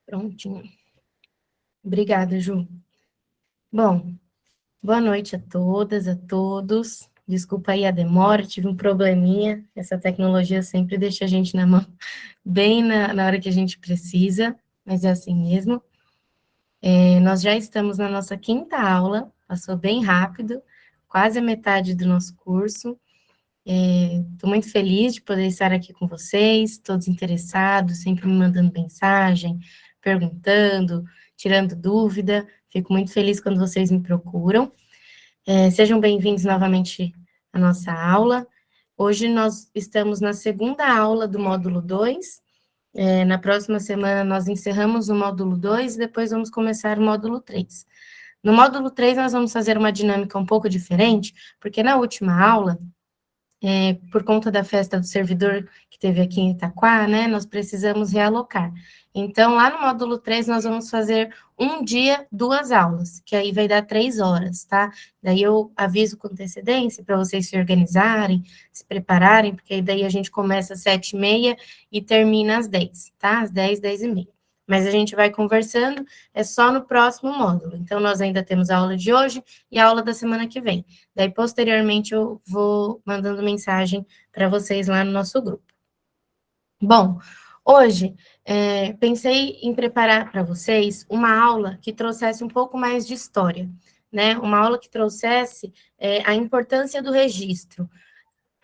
Prontinho. Obrigada, Ju. Bom, boa noite a todas, a todos. Desculpa aí a demora, tive um probleminha. Essa tecnologia sempre deixa a gente na mão, bem na hora que a gente precisa, mas é assim mesmo. Nós já estamos na nossa quinta aula, passou bem rápido, quase a metade do nosso curso. Estou muito feliz de poder estar aqui com vocês, todos interessados, sempre me mandando mensagem, perguntando, tirando dúvida. Fico muito feliz quando vocês me procuram. Sejam bem-vindos novamente à nossa aula. Hoje nós estamos na segunda aula do módulo 2. Na próxima semana nós encerramos o módulo 2 e depois vamos começar o módulo 3. No módulo 3 nós vamos fazer uma dinâmica um pouco diferente, porque na última aula por conta da festa do servidor que teve aqui em Itaquá, né, nós precisamos realocar. Então, lá no módulo 3, nós vamos fazer um dia, 2 aulas, que aí vai dar 3 horas, tá? Daí eu aviso com antecedência para vocês se organizarem, se prepararem, porque daí a gente começa às 7h30 e termina às 10, tá? Às 10, 10h30. Mas a gente vai conversando, é só no próximo módulo. Então, nós ainda temos a aula de hoje e a aula da semana que vem. Daí, posteriormente, eu vou mandando mensagem para vocês lá no nosso grupo. Bom, hoje, pensei em preparar para vocês uma aula que trouxesse um pouco mais de história, né? Uma aula que trouxesse a importância do registro.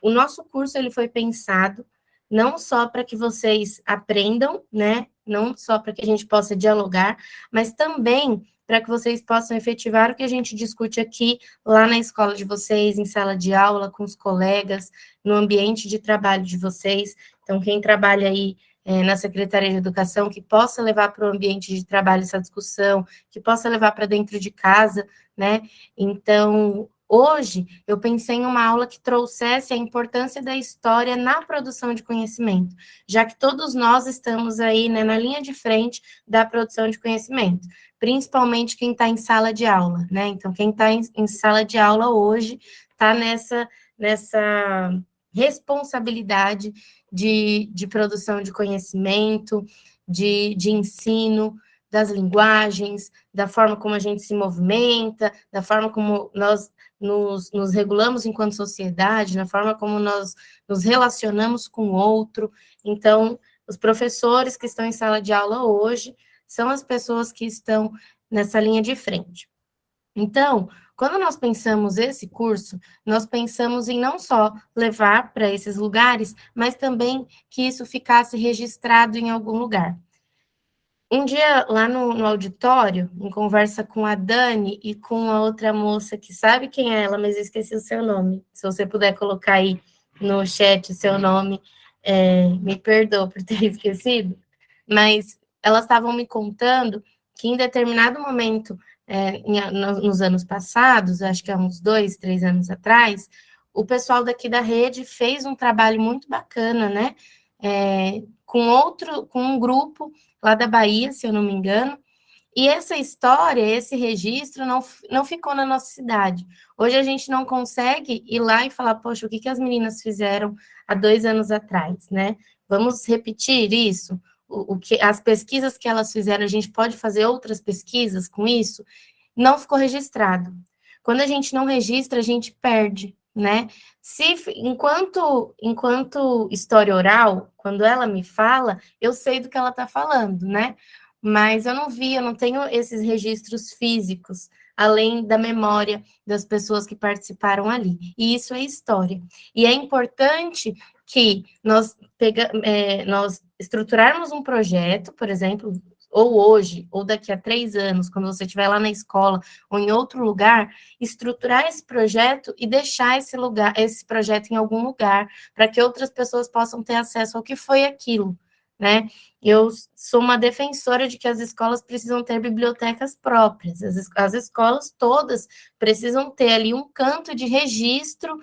O nosso curso, ele foi pensado não só para que vocês aprendam, né? Não só para que a gente possa dialogar, mas também para que vocês possam efetivar o que a gente discute aqui, lá na escola de vocês, em sala de aula, com os colegas, no ambiente de trabalho de vocês. Então, quem trabalha aí na Secretaria de Educação, que possa levar para o ambiente de trabalho essa discussão, que possa levar para dentro de casa, né? Então, hoje, eu pensei em uma aula que trouxesse a importância da história na produção de conhecimento, já que todos nós estamos aí, né, na linha de frente da produção de conhecimento, principalmente quem está em sala de aula, né? Então, quem está em sala de aula hoje está nessa responsabilidade de produção de conhecimento, de ensino, das linguagens, da forma como a gente se movimenta, da forma como nós nos regulamos enquanto sociedade, na forma como nós nos relacionamos com o outro. Então, os professores que estão em sala de aula hoje são as pessoas que estão nessa linha de frente. Então, quando nós pensamos esse curso, nós pensamos em não só levar para esses lugares, mas também que isso ficasse registrado em algum lugar. Um dia, lá no auditório, em conversa com a Dani e com a outra moça que sabe quem é ela, mas eu esqueci o seu nome. Se você puder colocar aí no chat o seu nome, me perdoa por ter esquecido, mas elas estavam me contando que em determinado momento, nos anos passados, acho que há uns 2, 3 anos atrás, o pessoal daqui da rede fez um trabalho muito bacana, né? Com um grupo lá da Bahia, se eu não me engano, e essa história, esse registro não ficou na nossa cidade. Hoje a gente não consegue ir lá e falar, poxa, o que as meninas fizeram há 2 anos atrás, né? Vamos repetir isso? As pesquisas que elas fizeram, a gente pode fazer outras pesquisas com isso? Não ficou registrado. Quando a gente não registra, a gente perde, né? Enquanto história oral, quando ela me fala, eu sei do que ela está falando, né? Mas eu não tenho esses registros físicos, além da memória das pessoas que participaram ali. E isso é história. E é importante que nós estruturarmos um projeto, por exemplo, ou hoje, ou daqui a 3 anos, quando você estiver lá na escola ou em outro lugar, estruturar esse projeto e deixar esse projeto em algum lugar, para que outras pessoas possam ter acesso ao que foi aquilo, né? Eu sou uma defensora de que as escolas precisam ter bibliotecas próprias, as escolas todas precisam ter ali um canto de registro,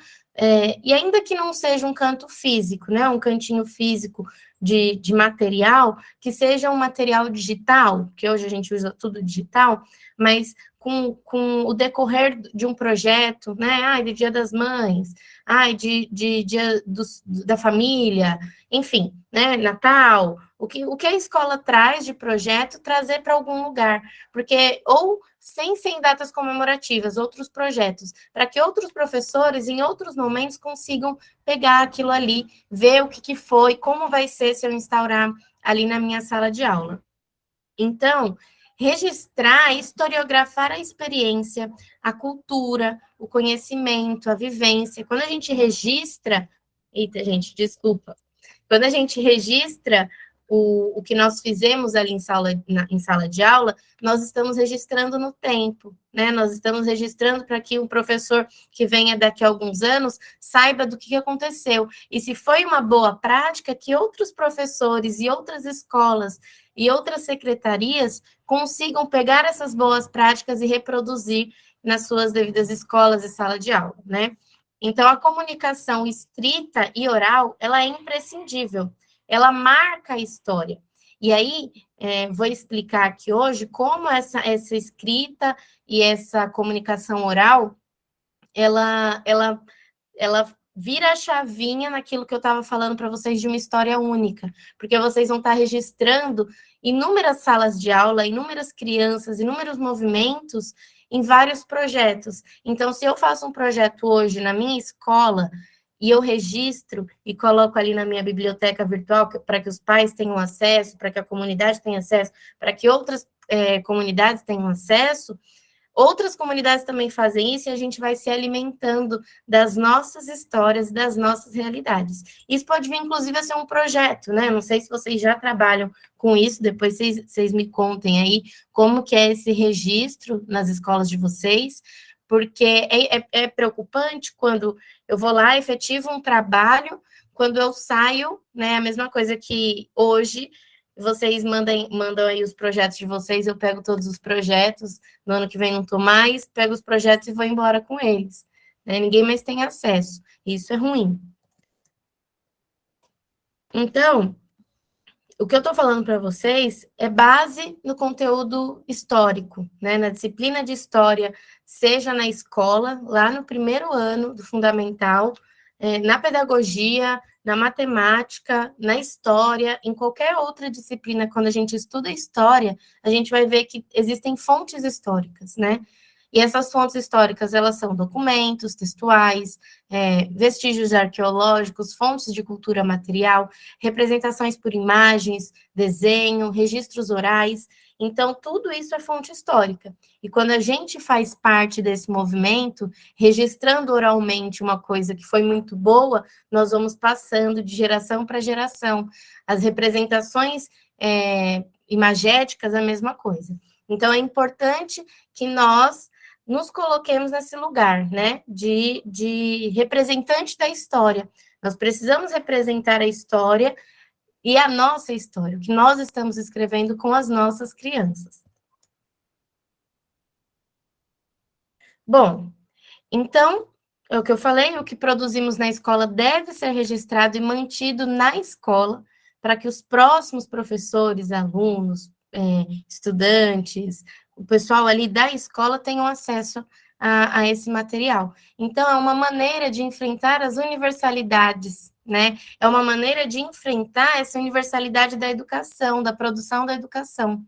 e ainda que não seja um canto físico, né, um cantinho físico de material, que seja um material digital, que hoje a gente usa tudo digital, mas com o decorrer de um projeto, né, de Dia das Mães, de Dia da Família, enfim, né, Natal, O que a escola traz de projeto, trazer para algum lugar, porque, ou sem ser em datas comemorativas, outros projetos, para que outros professores, em outros momentos, consigam pegar aquilo ali, ver o que foi, como vai ser se eu instaurar ali na minha sala de aula. Então, registrar, historiografar a experiência, a cultura, o conhecimento, a vivência. Quando a gente registra, eita, gente, desculpa. Quando a gente registra o que nós fizemos ali em sala de aula, nós estamos registrando no tempo, né? Nós estamos registrando para que um professor que venha daqui a alguns anos saiba do que aconteceu. E se foi uma boa prática, que outros professores e outras escolas e outras secretarias consigam pegar essas boas práticas e reproduzir nas suas devidas escolas e sala de aula, né? Então, a comunicação escrita e oral, ela é imprescindível, ela marca a história. E aí, vou explicar aqui hoje como essa escrita e essa comunicação oral, ela vira a chavinha naquilo que eu estava falando para vocês de uma história única, porque vocês vão estar registrando inúmeras salas de aula, inúmeras crianças, inúmeros movimentos em vários projetos. Então, se eu faço um projeto hoje na minha escola e eu registro e coloco ali na minha biblioteca virtual para que os pais tenham acesso, para que a comunidade tenha acesso, para que outras comunidades tenham acesso, outras comunidades também fazem isso e a gente vai se alimentando das nossas histórias, das nossas realidades. Isso pode vir, inclusive, a ser um projeto, né? Não sei se vocês já trabalham com isso, depois vocês me contem aí como que é esse registro nas escolas de vocês, porque é preocupante quando eu vou lá, efetivo um trabalho, quando eu saio, né? A mesma coisa que hoje vocês mandam aí os projetos de vocês, eu pego todos os projetos, no ano que vem não estou mais, pego os projetos e vou embora com eles. Né? Ninguém mais tem acesso. Isso é ruim. Então, o que eu estou falando para vocês é base no conteúdo histórico, né? Na disciplina de história, seja na escola, lá no primeiro ano do fundamental, na pedagogia, na matemática, na história, em qualquer outra disciplina, quando a gente estuda história, a gente vai ver que existem fontes históricas, né? E essas fontes históricas, elas são documentos textuais, vestígios arqueológicos, fontes de cultura material, representações por imagens, desenho, registros orais. Então, tudo isso é fonte histórica. E quando a gente faz parte desse movimento, registrando oralmente uma coisa que foi muito boa, nós vamos passando de geração para geração. As representações imagéticas, a mesma coisa. Então, é importante que nós nos coloquemos nesse lugar, né, de representante da história. Nós precisamos representar a história e a nossa história, o que nós estamos escrevendo com as nossas crianças. Bom, então, é o que eu falei, o que produzimos na escola deve ser registrado e mantido na escola, para que os próximos professores, alunos, estudantes, o pessoal ali da escola tenham acesso a esse material. Então, é uma maneira de enfrentar as universalidades, né? É uma maneira de enfrentar essa universalidade da educação, da produção da educação.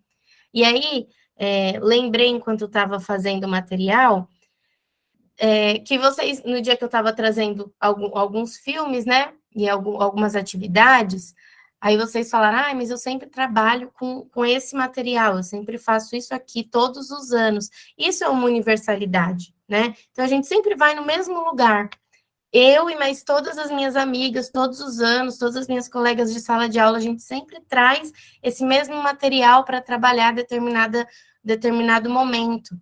E aí, lembrei, enquanto estava fazendo o material, que vocês, no dia que eu estava trazendo alguns filmes, né, e algumas atividades, aí vocês falaram, mas eu sempre trabalho com esse material, eu sempre faço isso aqui todos os anos. Isso é uma universalidade, né? Então, a gente sempre vai no mesmo lugar. Eu e mais todas as minhas amigas, todos os anos, todas as minhas colegas de sala de aula, a gente sempre traz esse mesmo material para trabalhar determinado momento.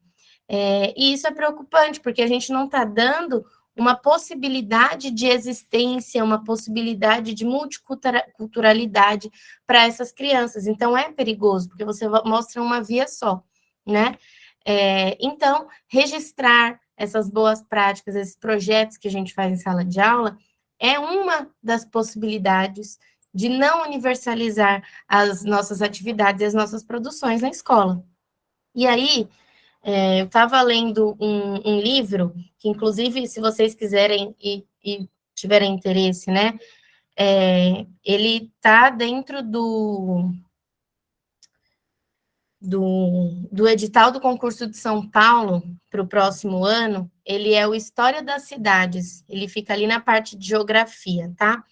E isso é preocupante, porque a gente não está dando uma possibilidade de existência, uma possibilidade de multiculturalidade para essas crianças. Então, é perigoso, porque você mostra uma via só, né? Então, registrar essas boas práticas, esses projetos que a gente faz em sala de aula, é uma das possibilidades de não universalizar as nossas atividades e as nossas produções na escola. E aí, eu estava lendo um livro, que inclusive, se vocês quiserem e tiverem interesse, né, ele está dentro do edital do concurso de São Paulo para o próximo ano. Ele é o História das Cidades, ele fica ali na parte de geografia, tá?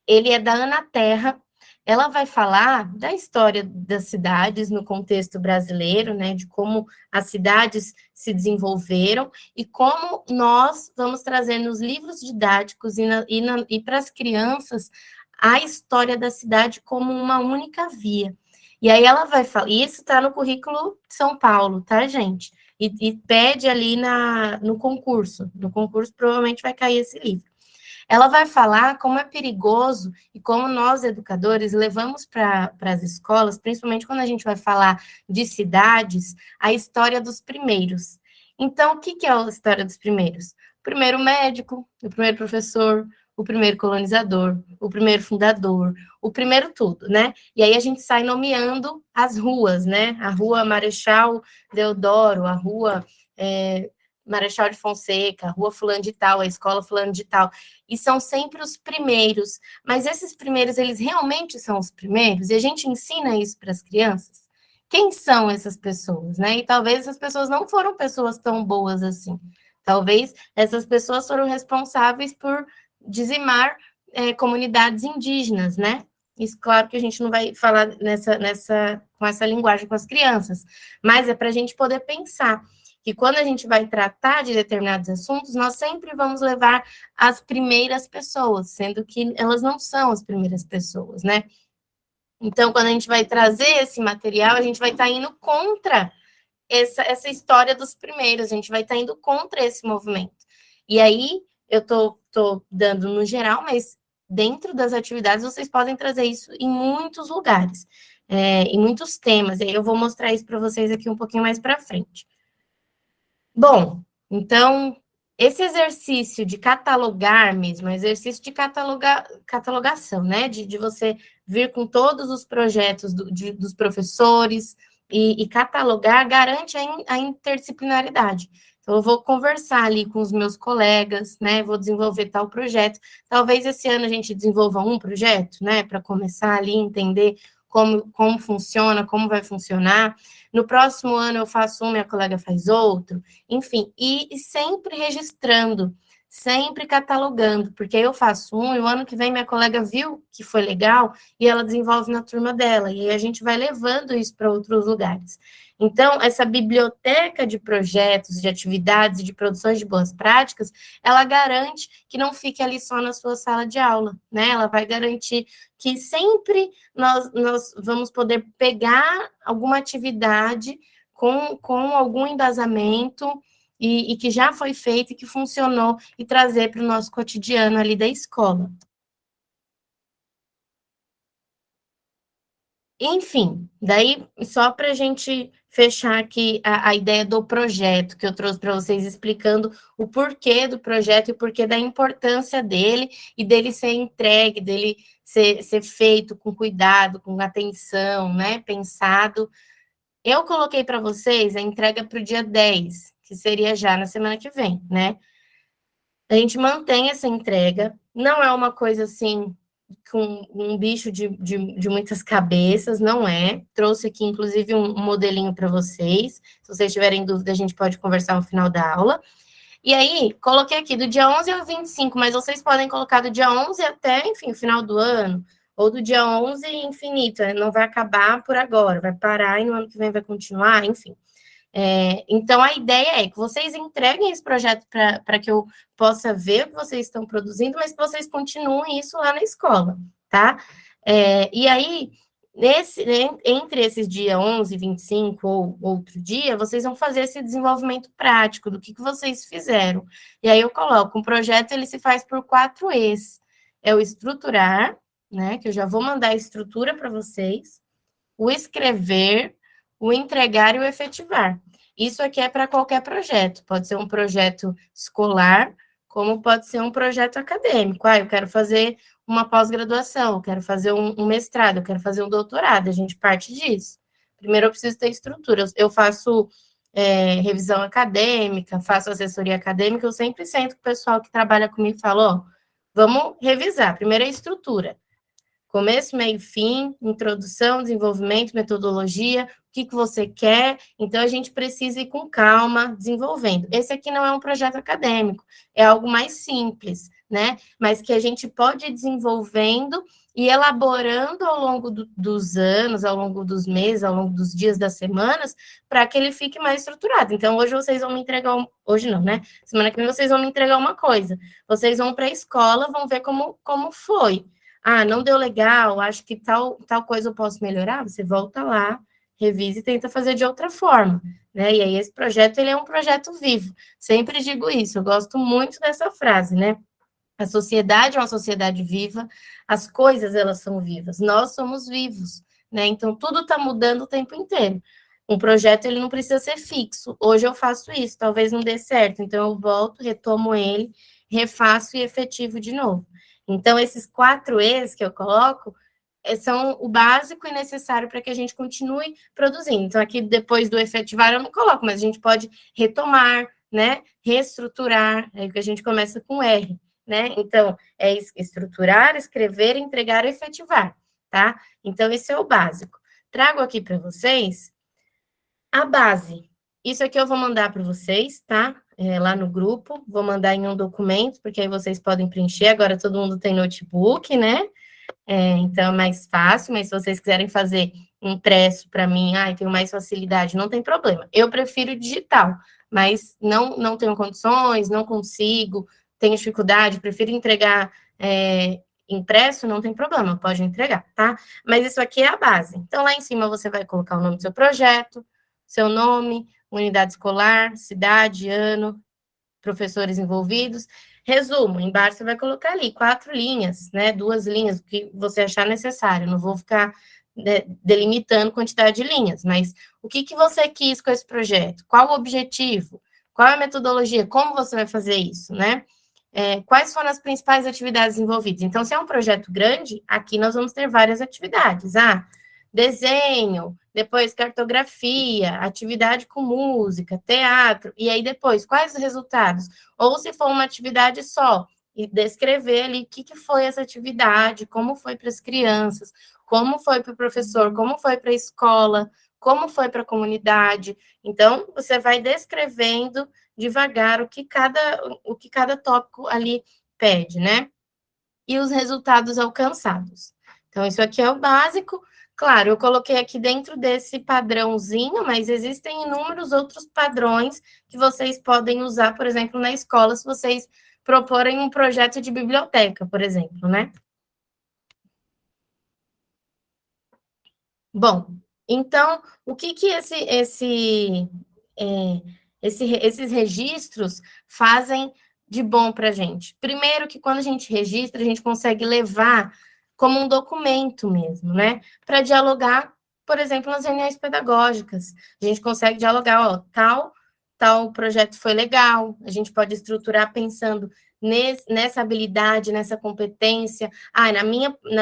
Ele é da Ana Terra. Ela vai falar da história das cidades no contexto brasileiro, né, de como as cidades se desenvolveram e como nós vamos trazer nos livros didáticos e para as crianças a história da cidade como uma única via. E aí ela vai falar, e isso está no currículo de São Paulo, tá, gente? E pede ali no concurso. No concurso provavelmente vai cair esse livro. Ela vai falar como é perigoso e como nós, educadores, levamos para as escolas, principalmente quando a gente vai falar de cidades, a história dos primeiros. Então, o que é a história dos primeiros? O primeiro médico, o primeiro professor, o primeiro colonizador, o primeiro fundador, o primeiro tudo, né? E aí a gente sai nomeando as ruas, né? A rua Marechal Deodoro, a rua Marechal de Fonseca, a rua fulano de tal, a escola fulano de tal, e são sempre os primeiros, mas esses primeiros, eles realmente são os primeiros? E a gente ensina isso para as crianças? Quem são essas pessoas, né? E talvez essas pessoas não foram pessoas tão boas assim. Talvez essas pessoas foram responsáveis por dizimar comunidades indígenas, né? Isso, claro que a gente não vai falar com essa linguagem com as crianças, mas é para a gente poder pensar que quando a gente vai tratar de determinados assuntos, nós sempre vamos levar as primeiras pessoas, sendo que elas não são as primeiras pessoas, né? Então, quando a gente vai trazer esse material, a gente vai estar indo contra essa história dos primeiros, a gente vai estar indo contra esse movimento. E aí, eu tô dando no geral, mas dentro das atividades vocês podem trazer isso em muitos lugares, em muitos temas. E aí eu vou mostrar isso para vocês aqui um pouquinho mais para frente. Bom, então, esse exercício de catalogar mesmo, exercício de catalogação, né? De você vir com todos os projetos dos professores e catalogar, garante a interdisciplinaridade. Então, eu vou conversar ali com os meus colegas, né? Vou desenvolver tal projeto. Talvez esse ano a gente desenvolva um projeto, né? Para começar ali, entender como funciona, como vai funcionar. No próximo ano eu faço um, minha colega faz outro. Enfim, e sempre registrando, sempre catalogando, porque eu faço um e o ano que vem minha colega viu que foi legal e ela desenvolve na turma dela, e aí a gente vai levando isso para outros lugares. Então, essa biblioteca de projetos, de atividades e de produções de boas práticas, ela garante que não fique ali só na sua sala de aula, né? Ela vai garantir que sempre nós vamos poder pegar alguma atividade com algum embasamento e que já foi feito e que funcionou e trazer para o nosso cotidiano ali da escola. Enfim, daí só para a gente fechar aqui a ideia do projeto que eu trouxe para vocês, explicando o porquê do projeto e o porquê da importância dele e dele ser entregue, dele ser feito com cuidado, com atenção, né? Pensado. Eu coloquei para vocês a entrega para o dia 10, que seria já na semana que vem, né? A gente mantém essa entrega, não é uma coisa assim com um bicho de muitas cabeças, não é. Trouxe aqui, inclusive, um modelinho para vocês. Se vocês tiverem dúvida, a gente pode conversar no final da aula. E aí, coloquei aqui do dia 11 ao 25, mas vocês podem colocar do dia 11 até, enfim, o final do ano, ou do dia 11 infinito, não vai acabar por agora, vai parar e no ano que vem vai continuar, enfim. Então, a ideia é que vocês entreguem esse projeto para que eu possa ver o que vocês estão produzindo, mas que vocês continuem isso lá na escola, tá? E aí, entre esses dias 11, 25 ou outro dia, vocês vão fazer esse desenvolvimento prático do que vocês fizeram. E aí eu coloco, um projeto ele se faz por 4 E's. É o estruturar, né, que eu já vou mandar a estrutura para vocês, o escrever, o entregar e o efetivar. Isso aqui é para qualquer projeto, pode ser um projeto escolar, como pode ser um projeto acadêmico. Eu quero fazer uma pós-graduação, eu quero fazer um mestrado, eu quero fazer um doutorado, a gente parte disso. Primeiro eu preciso ter estrutura, eu faço revisão acadêmica, faço assessoria acadêmica, eu sempre sento com o pessoal que trabalha comigo e falo, Vamos revisar. Primeiro a estrutura. Começo, meio, fim, introdução, desenvolvimento, metodologia, o que você quer. Então, a gente precisa ir com calma, desenvolvendo. Esse aqui não é um projeto acadêmico, é algo mais simples, né? Mas que a gente pode ir desenvolvendo e elaborando ao longo dos anos, ao longo dos meses, ao longo dos dias, das semanas, para que ele fique mais estruturado. Então, hoje vocês vão me entregar, hoje não, né? Semana que vem vocês vão me entregar uma coisa. Vocês vão para a escola, vão ver como foi. Ah, não deu legal, acho que tal coisa eu posso melhorar. Você volta lá, revisa e tenta fazer de outra forma, né? E aí esse projeto, ele é um projeto vivo. Sempre digo isso, eu gosto muito dessa frase, né? A sociedade é uma sociedade viva, as coisas, elas são vivas, nós somos vivos, né? Então, tudo está mudando o tempo inteiro. Um projeto, ele não precisa ser fixo. Hoje eu faço isso, talvez não dê certo, então eu volto, retomo ele, refaço e efetivo de novo. Então, esses 4 E's que eu coloco são o básico e necessário para que a gente continue produzindo. Então, aqui, depois do efetivar, eu não coloco, mas a gente pode retomar, né? Reestruturar, aí que a gente começa com R, né? Então, é estruturar, escrever, entregar, efetivar, tá? Então, esse é o básico. Trago aqui para vocês a base. Isso aqui eu vou mandar para vocês, tá? Lá no grupo, vou mandar em um documento, porque aí vocês podem preencher. Agora todo mundo tem notebook, né? Então é mais fácil, mas se vocês quiserem fazer impresso para mim, tenho mais facilidade, não tem problema. Eu prefiro digital, mas não tenho condições, não consigo, tenho dificuldade, prefiro entregar impresso, não tem problema, pode entregar, tá? Mas isso aqui é a base. Então, lá em cima você vai colocar o nome do seu projeto, seu nome, unidade escolar, cidade, ano, professores envolvidos. Resumo, embaixo você vai colocar ali 4 linhas, né? 2 linhas, o que você achar necessário. Não vou ficar delimitando quantidade de linhas, mas o que você quis com esse projeto? Qual o objetivo? Qual é a metodologia? Como você vai fazer isso, né? Quais foram as principais atividades envolvidas? Então, se é um projeto grande, aqui nós vamos ter várias atividades. Desenho, depois cartografia, atividade com música, teatro, e aí depois, quais os resultados? Ou se for uma atividade só, e descrever ali o que foi essa atividade, como foi para as crianças, como foi para o professor, como foi para a escola, como foi para a comunidade. Então, você vai descrevendo devagar o que cada tópico ali pede, né? E os resultados alcançados. Então, isso aqui é o básico. Claro, eu coloquei aqui dentro desse padrãozinho, mas existem inúmeros outros padrões que vocês podem usar, por exemplo, na escola, se vocês proporem um projeto de biblioteca, por exemplo, né? Bom, então, o que esses registros fazem de bom para a gente? Primeiro, que quando a gente registra, a gente consegue levar como um documento mesmo, né? Para dialogar, por exemplo, nas reuniões pedagógicas. A gente consegue dialogar, tal projeto foi legal, a gente pode estruturar pensando nessa habilidade, nessa competência. Na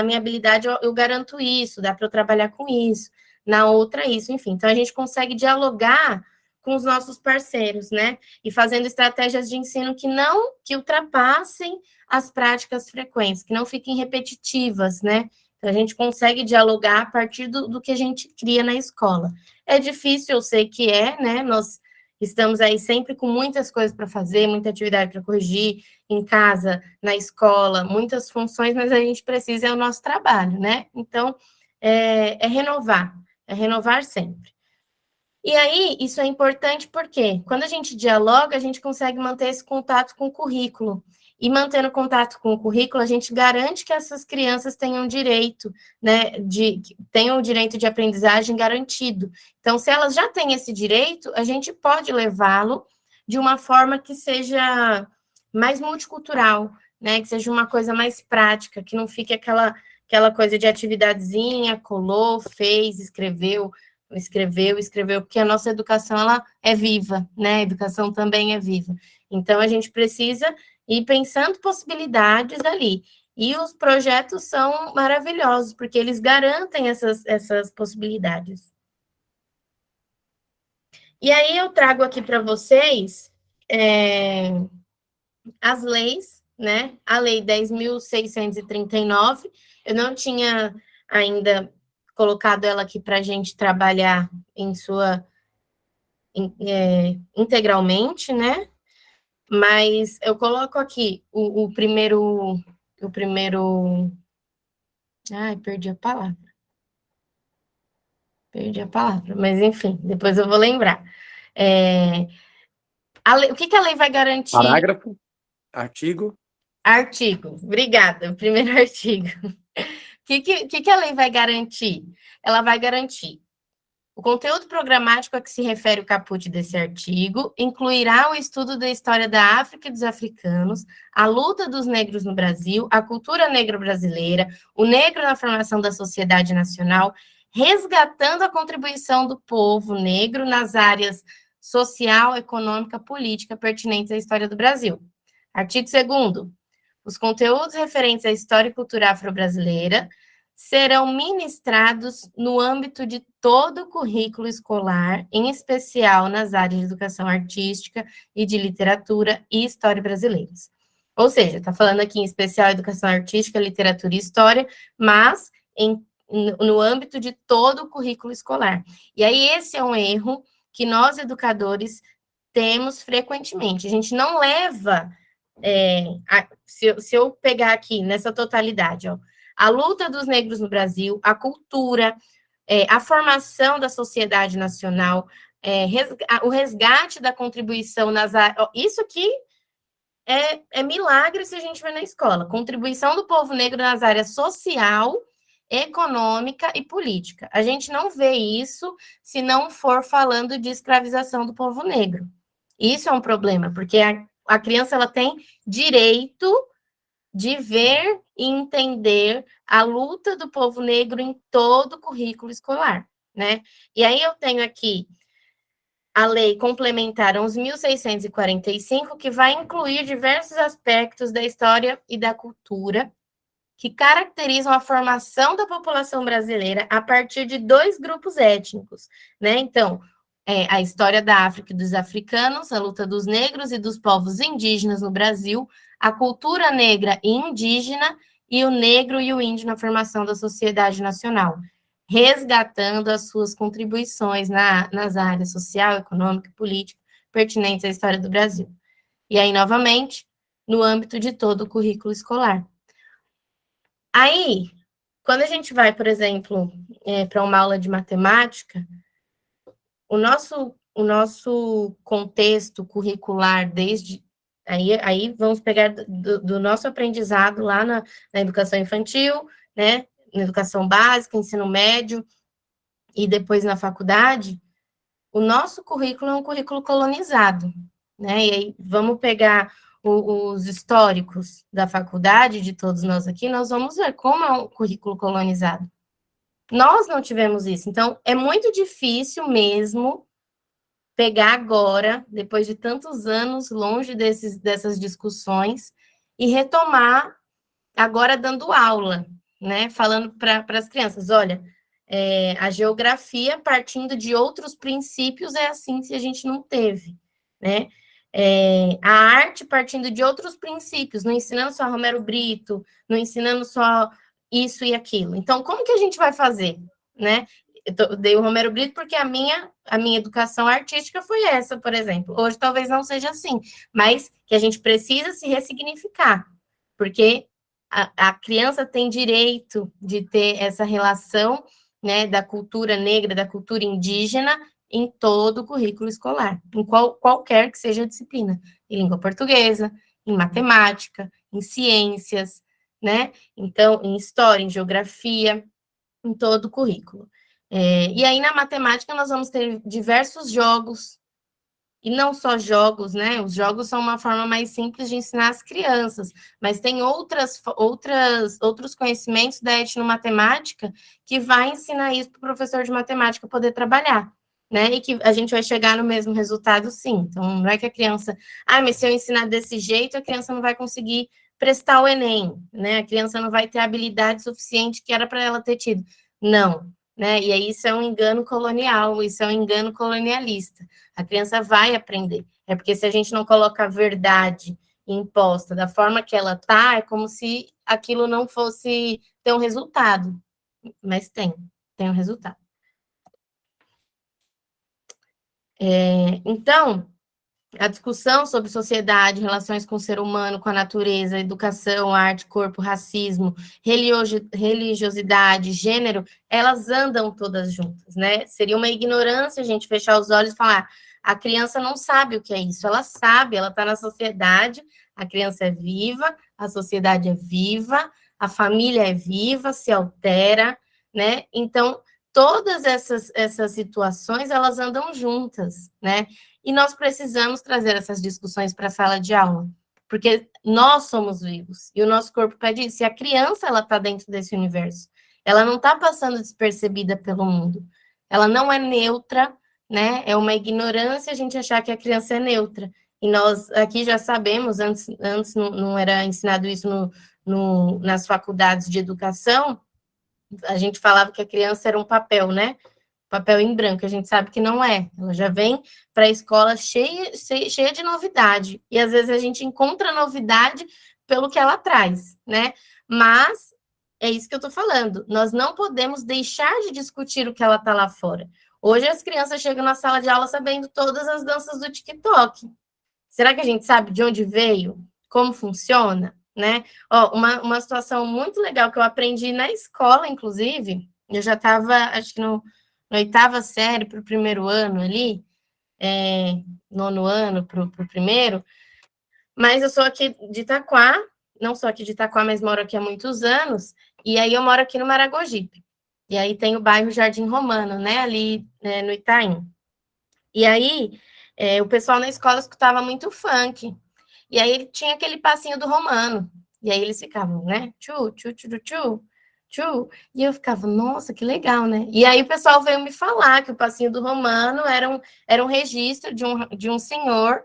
minha habilidade eu garanto isso, dá para eu trabalhar com isso, na outra isso, enfim. Então a gente consegue dialogar com os nossos parceiros, né? E fazendo estratégias de ensino que ultrapassem as práticas frequentes, que não fiquem repetitivas, né? Então, a gente consegue dialogar a partir do que a gente cria na escola. É difícil, eu sei que né? Nós estamos aí sempre com muitas coisas para fazer, muita atividade para corrigir, em casa, na escola, muitas funções, mas a gente precisa é o nosso trabalho, né? Então, é renovar sempre. E aí, isso é importante porque quando a gente dialoga, a gente consegue manter esse contato com o currículo. E mantendo contato com o currículo, a gente garante que essas crianças tenham direito, né, tenham o direito de aprendizagem garantido. Então, se elas já têm esse direito, a gente pode levá-lo de uma forma que seja mais multicultural, né, que seja uma coisa mais prática, que não fique aquela coisa de atividadezinha, colou, fez, escreveu, porque a nossa educação ela é viva, né? A educação também é viva. Então a gente precisa ir pensando possibilidades ali. E os projetos são maravilhosos, porque eles garantem essas possibilidades. E aí eu trago aqui para vocês as leis né? A Lei 10.639, eu não tinha ainda colocado ela aqui para a gente trabalhar em sua integralmente, né? Mas eu coloco aqui o primeiro. O primeiro. Ai, perdi a palavra. Perdi a palavra, mas enfim, depois eu vou lembrar. O que a lei vai garantir? Parágrafo, artigo. Artigo, obrigada, primeiro artigo. O que a lei vai garantir? Ela vai garantir o conteúdo programático a que se refere o caput desse artigo incluirá o estudo da história da África e dos africanos, a luta dos negros no Brasil, a cultura negra brasileira, o negro na formação da sociedade nacional, resgatando a contribuição do povo negro nas áreas social, econômica, política pertinentes à história do Brasil. Artigo 2º. Os conteúdos referentes à história e cultura afro-brasileira serão ministrados no âmbito de todo o currículo escolar, em especial nas áreas de educação artística e de literatura e história brasileiras. Ou seja, está falando aqui em especial educação artística, literatura e história, mas no âmbito de todo o currículo escolar. E aí esse é um erro que nós, educadores, temos frequentemente. A gente não leva se eu pegar aqui nessa totalidade, ó, a luta dos negros no Brasil, a cultura, a formação da sociedade nacional, o resgate da contribuição nas áreas. Isso aqui é milagre se a gente vê na escola. Contribuição do povo negro nas áreas social, econômica e política. A gente não vê isso se não for falando de escravização do povo negro. Isso é um problema, porque a criança ela tem direito de ver e entender a luta do povo negro em todo o currículo escolar, né? E aí eu tenho aqui a Lei Complementar 11.645, que vai incluir diversos aspectos da história e da cultura que caracterizam a formação da população brasileira a partir de 2 grupos étnicos, né? Então, a história da África e dos africanos, a luta dos negros e dos povos indígenas no Brasil, a cultura negra e indígena e o negro e o índio na formação da sociedade nacional, resgatando as suas contribuições nas áreas social, econômica e política pertinentes à história do Brasil. E aí, novamente, no âmbito de todo o currículo escolar. Aí, quando a gente vai, por exemplo, para uma aula de matemática, o nosso contexto curricular, desde. Aí vamos pegar do nosso aprendizado lá na educação infantil, né? Na educação básica, ensino médio e depois na faculdade, o nosso currículo é um currículo colonizado, né? E aí vamos pegar os históricos da faculdade, de todos nós aqui, nós vamos ver como é um currículo colonizado. Nós não tivemos isso, então é muito difícil mesmo pegar agora, depois de tantos anos longe dessas discussões, e retomar agora dando aula, né? Falando para as crianças, olha, a geografia partindo de outros princípios é assim se a gente não teve, né? A arte partindo de outros princípios, não ensinando só Romero Brito, não ensinando só isso e aquilo. Então, como que a gente vai fazer, né? Eu dei o Romero Brito porque a minha educação artística foi essa, por exemplo. Hoje talvez não seja assim, mas que a gente precisa se ressignificar, porque a criança tem direito de ter essa relação, né, da cultura negra, da cultura indígena, em todo o currículo escolar, em qualquer que seja a disciplina, em língua portuguesa, em matemática, em ciências, né? Então, em história, em geografia, em todo o currículo. E aí, na matemática, nós vamos ter diversos jogos, e não só jogos, né? Os jogos são uma forma mais simples de ensinar as crianças, mas tem outros conhecimentos da etnomatemática que vai ensinar isso para o professor de matemática poder trabalhar, né? E que a gente vai chegar no mesmo resultado, sim. Então, não é que a criança, mas se eu ensinar desse jeito, a criança não vai conseguir prestar o Enem, né? A criança não vai ter a habilidade suficiente que era para ela ter tido. Não, né? E aí isso é um engano colonial, isso é um engano colonialista. A criança vai aprender. É porque se a gente não coloca a verdade imposta da forma que ela está, é como se aquilo não fosse ter um resultado, mas tem um resultado. Então, a discussão sobre sociedade, relações com o ser humano, com a natureza, educação, arte, corpo, racismo, religiosidade, gênero, elas andam todas juntas, né? Seria uma ignorância a gente fechar os olhos e falar, a criança não sabe o que é isso, ela sabe, ela está na sociedade, a criança é viva, a sociedade é viva, a família é viva, se altera, né? Então, todas essas situações, elas andam juntas, né? E nós precisamos trazer essas discussões para a sala de aula, porque nós somos vivos e o nosso corpo pede isso. E a criança, ela está dentro desse universo, ela não está passando despercebida pelo mundo, ela não é neutra, né? É uma ignorância a gente achar que a criança é neutra. E nós aqui já sabemos, antes não era ensinado isso nas faculdades de educação, a gente falava que a criança era um papel, né? Papel em branco, a gente sabe que não é. Ela já vem para a escola cheia de novidade. E às vezes a gente encontra novidade pelo que ela traz, né? Mas é isso que eu estou falando. Nós não podemos deixar de discutir o que ela está lá fora. Hoje as crianças chegam na sala de aula sabendo todas as danças do TikTok. Será que a gente sabe de onde veio? Como funciona? Né? Ó, uma situação muito legal que eu aprendi na escola, inclusive, eu já estava, acho que na oitava série para o primeiro ano ali, nono ano para o primeiro, mas eu sou aqui de Itaquá, não sou aqui de Itaquá, mas moro aqui há muitos anos, e aí eu moro aqui no Maragogipe. E aí tem o bairro Jardim Romano, né, ali no Itaim. E aí o pessoal na escola escutava muito funk. E aí ele tinha aquele passinho do Romano. E aí eles ficavam, né? Tchu, tchu, tchu, tchu, tchu, tchu. E eu ficava, nossa, que legal, né? E aí o pessoal veio me falar que o passinho do Romano era um registro de um senhor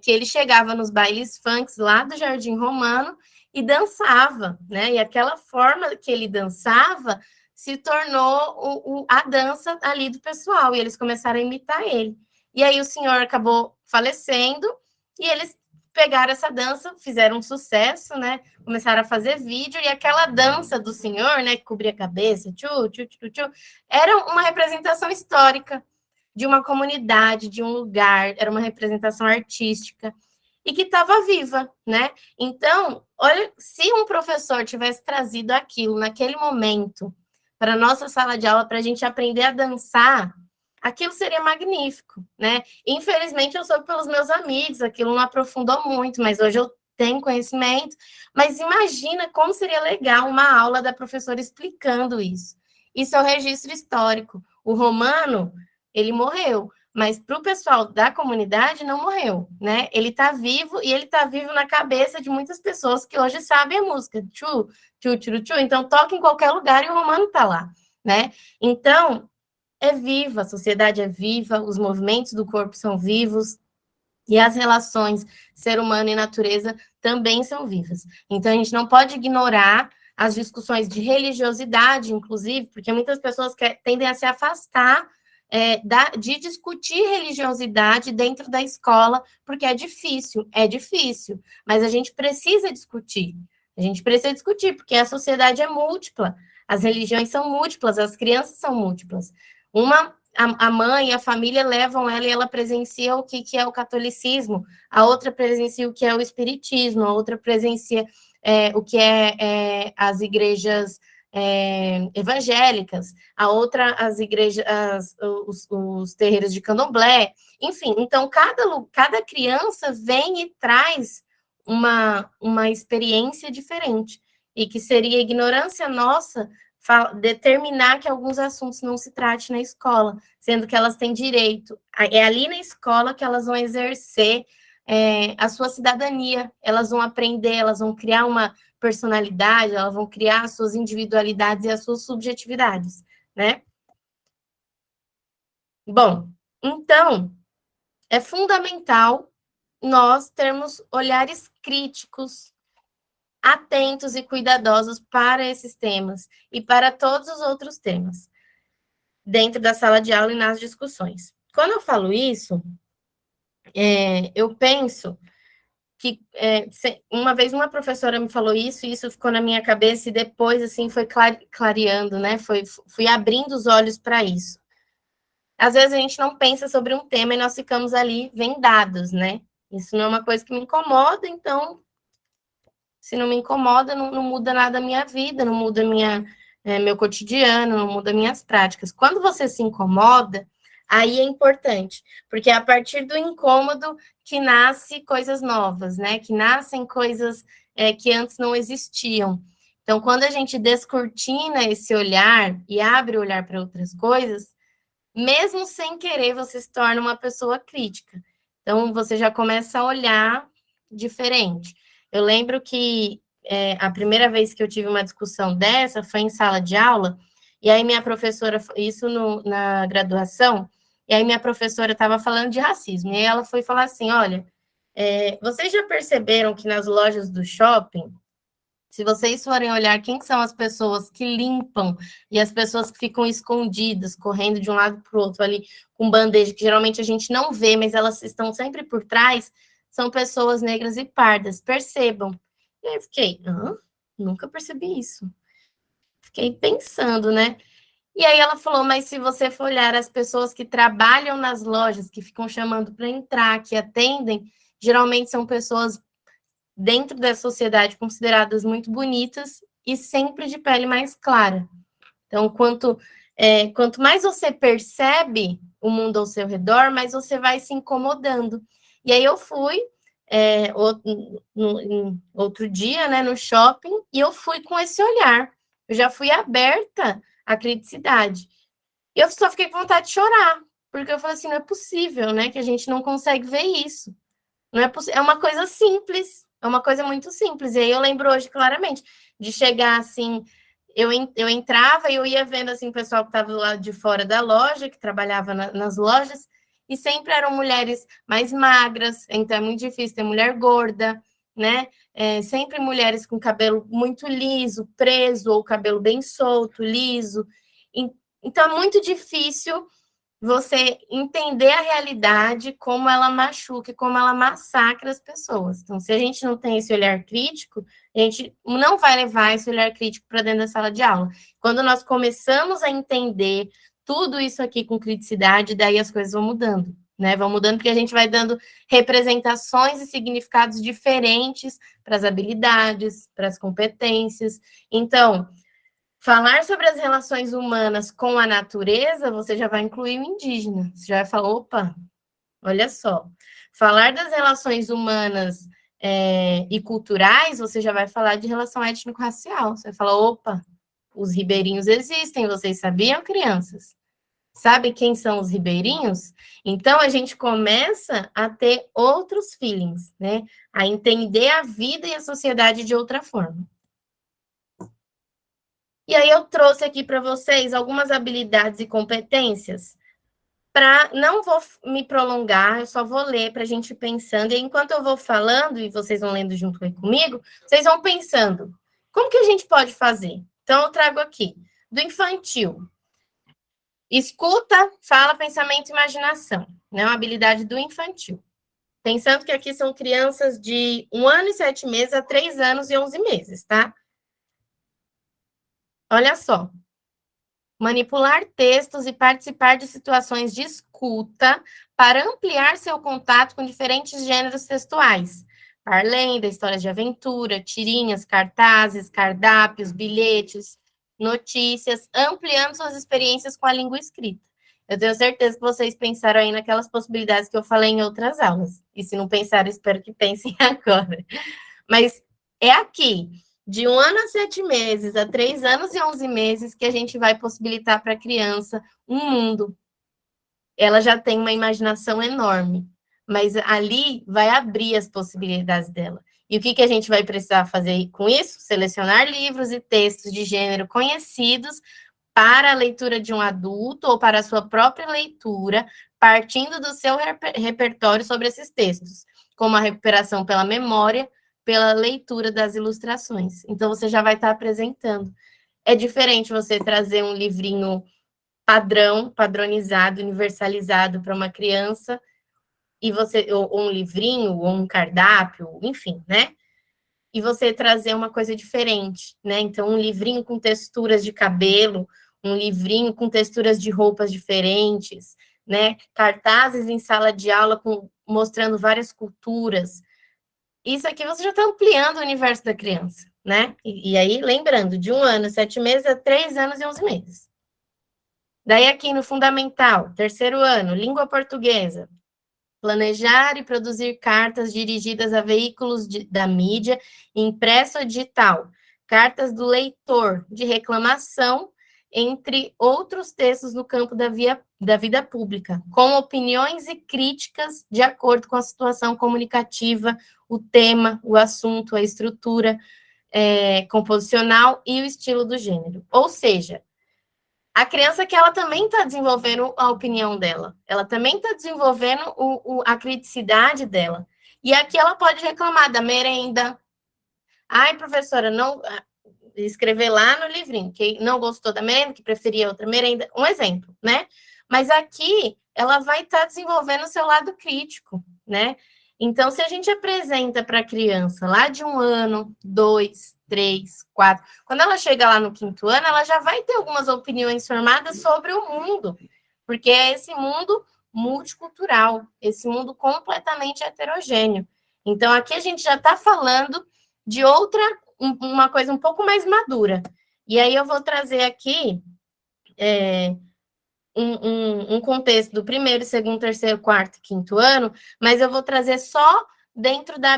que ele chegava nos bailes funks lá do Jardim Romano e dançava, né? E aquela forma que ele dançava se tornou a dança ali do pessoal, e eles começaram a imitar ele. E aí o senhor acabou falecendo, e eles pegaram essa dança, fizeram um sucesso, né? Começaram a fazer vídeo, e aquela dança do senhor, né, que cobria a cabeça, tchu, tchu, tchu, tchu, era uma representação histórica de uma comunidade, de um lugar, era uma representação artística e que estava viva, né? Então, olha, se um professor tivesse trazido aquilo naquele momento para a nossa sala de aula para a gente aprender a dançar, aquilo seria magnífico, né? Infelizmente, eu soube pelos meus amigos, aquilo não aprofundou muito, mas hoje eu tenho conhecimento. Mas imagina como seria legal uma aula da professora explicando isso. Isso é o registro histórico. O Romano, ele morreu, mas para o pessoal da comunidade não morreu, né? Ele está vivo e ele está vivo na cabeça de muitas pessoas que hoje sabem a música. Tchu, tchu, tchu, tchu. Então toca em qualquer lugar e o Romano está lá, né? Então é viva, a sociedade é viva, os movimentos do corpo são vivos e as relações ser humano e natureza também são vivas. Então a gente não pode ignorar as discussões de religiosidade, inclusive, porque muitas pessoas tendem a se afastar de discutir religiosidade dentro da escola, porque é difícil, mas a gente precisa discutir. A gente precisa discutir, porque a sociedade é múltipla, as religiões são múltiplas, as crianças são múltiplas. A mãe, a família levam ela e ela presencia o que é o catolicismo, a outra presencia o que é o espiritismo, a outra presencia o que é as igrejas evangélicas, a outra as igrejas, os terreiros de candomblé, enfim. Então, cada criança vem e traz uma experiência diferente, e que seria ignorância nossa determinar que alguns assuntos não se trate na escola, sendo que elas têm direito. É ali na escola que elas vão exercer a sua cidadania, elas vão aprender, elas vão criar uma personalidade, elas vão criar as suas individualidades e as suas subjetividades, né? Bom, então, é fundamental nós termos olhares críticos, atentos e cuidadosos para esses temas e para todos os outros temas, dentro da sala de aula e nas discussões. Quando eu falo isso, eu penso que uma vez uma professora me falou isso, e isso ficou na minha cabeça, e depois, assim, foi clareando, né? Fui abrindo os olhos para isso. Às vezes a gente não pensa sobre um tema e nós ficamos ali vendados, né? Isso não é uma coisa que me incomoda, então, se não me incomoda, não muda nada a minha vida, não muda meu cotidiano, não muda minhas práticas. Quando você se incomoda, aí é importante, porque é a partir do incômodo que nasce coisas novas, né? Que nascem coisas que antes não existiam. Então, quando a gente descortina esse olhar e abre o olhar para outras coisas, mesmo sem querer, você se torna uma pessoa crítica. Então, você já começa a olhar diferente. Eu lembro que a primeira vez que eu tive uma discussão dessa foi em sala de aula, e aí minha professora, isso na graduação, e aí minha professora estava falando de racismo, e aí ela foi falar assim, olha, vocês já perceberam que nas lojas do shopping, se vocês forem olhar quem são as pessoas que limpam e as pessoas que ficam escondidas, correndo de um lado para o outro ali com bandeja, que geralmente a gente não vê, mas elas estão sempre por trás, são pessoas negras e pardas. Percebam. E aí eu fiquei, nunca percebi isso. Fiquei pensando, né? E aí ela falou, mas se você for olhar as pessoas que trabalham nas lojas, que ficam chamando para entrar, que atendem, geralmente são pessoas dentro da sociedade consideradas muito bonitas e sempre de pele mais clara. Então, quanto mais você percebe o mundo ao seu redor, mais você vai se incomodando. E aí eu fui outro dia, né, no shopping, e eu fui com esse olhar. Eu já fui aberta à criticidade. E eu só fiquei com vontade de chorar, porque eu falei assim, não é possível, né, que a gente não consegue ver isso. Não é possível, é uma coisa simples, é uma coisa muito simples. E aí eu lembro hoje claramente de chegar assim, eu entrava e eu ia vendo assim o pessoal que estava do lado de fora da loja, que trabalhava nas lojas, e sempre eram mulheres mais magras, então é muito difícil ter mulher gorda, né? Sempre mulheres com cabelo muito liso, preso, ou cabelo bem solto, liso. Então é muito difícil você entender a realidade, como ela machuca e como ela massacra as pessoas. Então, se a gente não tem esse olhar crítico, a gente não vai levar esse olhar crítico para dentro da sala de aula. Quando nós começamos a entender tudo isso aqui com criticidade, daí as coisas vão mudando, né? Vão mudando porque a gente vai dando representações e significados diferentes para as habilidades, para as competências. Então, falar sobre as relações humanas com a natureza, você já vai incluir o indígena. Você já vai falar, opa, olha só. Falar das relações humanas e culturais, você já vai falar de relação étnico-racial. Você vai falar, opa, os ribeirinhos existem, vocês sabiam, crianças? Sabe quem são os ribeirinhos? Então, a gente começa a ter outros feelings, né? A entender a vida e a sociedade de outra forma. E aí eu trouxe aqui para vocês algumas habilidades e competências não vou me prolongar, eu só vou ler para a gente ir pensando, e enquanto eu vou falando, e vocês vão lendo junto comigo, vocês vão pensando, como que a gente pode fazer? Então, eu trago aqui, do infantil, escuta, fala, pensamento e imaginação, né? Uma habilidade do infantil. Pensando que aqui são crianças de 1 ano e 7 meses a 3 anos e 11 meses, tá? Olha só. Manipular textos e participar de situações de escuta para ampliar seu contato com diferentes gêneros textuais. Parlenda, histórias de aventura, tirinhas, cartazes, cardápios, bilhetes, notícias, ampliando suas experiências com a língua escrita. Eu tenho certeza que vocês pensaram aí naquelas possibilidades que eu falei em outras aulas. E se não pensaram, espero que pensem agora. Mas é aqui, de 1 ano a 7 meses, a 3 anos e 11 meses, que a gente vai possibilitar para a criança um mundo. Ela já tem uma imaginação enorme, mas ali vai abrir as possibilidades dela. E o que a gente vai precisar fazer com isso? Selecionar livros e textos de gênero conhecidos para a leitura de um adulto ou para a sua própria leitura, partindo do seu repertório sobre esses textos, como a recuperação pela memória, pela leitura das ilustrações. Então, você já vai estar apresentando. É diferente você trazer um livrinho padronizado, universalizado para uma criança, e você, ou um livrinho, ou um cardápio, enfim, né? E você trazer uma coisa diferente, né? Então, um livrinho com texturas de cabelo, um livrinho com texturas de roupas diferentes, né? Cartazes em sala de aula mostrando várias culturas. Isso aqui você já está ampliando o universo da criança, né? E aí, lembrando, de 1 ano, 7 meses a 3 anos e 11 meses. Daí, aqui no fundamental, 3º ano, língua portuguesa. Planejar e produzir cartas dirigidas a veículos da mídia, impresso ou digital. Cartas do leitor, de reclamação, entre outros textos no campo da vida pública, com opiniões e críticas de acordo com a situação comunicativa, o tema, o assunto, a estrutura composicional e o estilo do gênero. Ou seja, a criança que ela também está desenvolvendo a opinião dela, ela também está desenvolvendo a criticidade dela. E aqui ela pode reclamar da merenda. Ai, professora, não escrever lá no livrinho que não gostou da merenda, que preferia outra merenda, um exemplo, né? Mas aqui ela vai estar desenvolvendo o seu lado crítico, né? Então, se a gente apresenta para a criança lá de 1 ano, 2, 3, 4, quando ela chega lá no 5º ano, ela já vai ter algumas opiniões formadas sobre o mundo, porque é esse mundo multicultural, esse mundo completamente heterogêneo. Então, aqui a gente já está falando de uma coisa um pouco mais madura. E aí eu vou trazer aqui um contexto do 1º, 2º, 3º, 4º, 5º ano, mas eu vou trazer só dentro das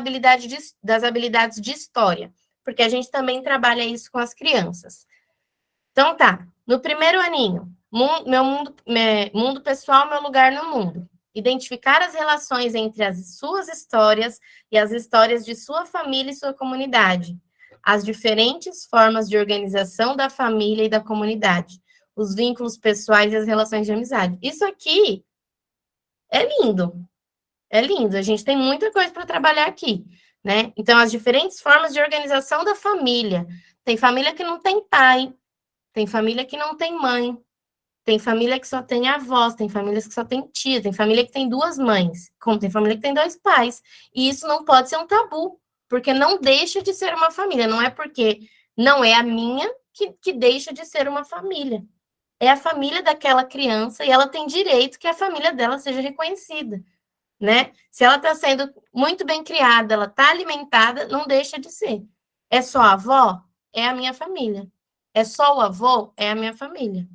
habilidades de história, porque a gente também trabalha isso com as crianças. Então tá, no 1º aninho, meu mundo pessoal, meu lugar no mundo. Identificar as relações entre as suas histórias e as histórias de sua família e sua comunidade. As diferentes formas de organização da família e da comunidade. Os vínculos pessoais e as relações de amizade. Isso aqui é lindo. É lindo. A gente tem muita coisa para trabalhar aqui, né? Então, as diferentes formas de organização da família. Tem família que não tem pai, tem família que não tem mãe, tem família que só tem avós, tem famílias que só tem tia, tem família que tem 2 mães, como tem família que tem 2 pais. E isso não pode ser um tabu, porque não deixa de ser uma família. Não é porque não é a minha que deixa de ser uma família. É a família daquela criança e ela tem direito que a família dela seja reconhecida, né? Se ela está sendo muito bem criada, ela está alimentada, não deixa de ser. É só a avó? É a minha família. É só o avô? É a minha família.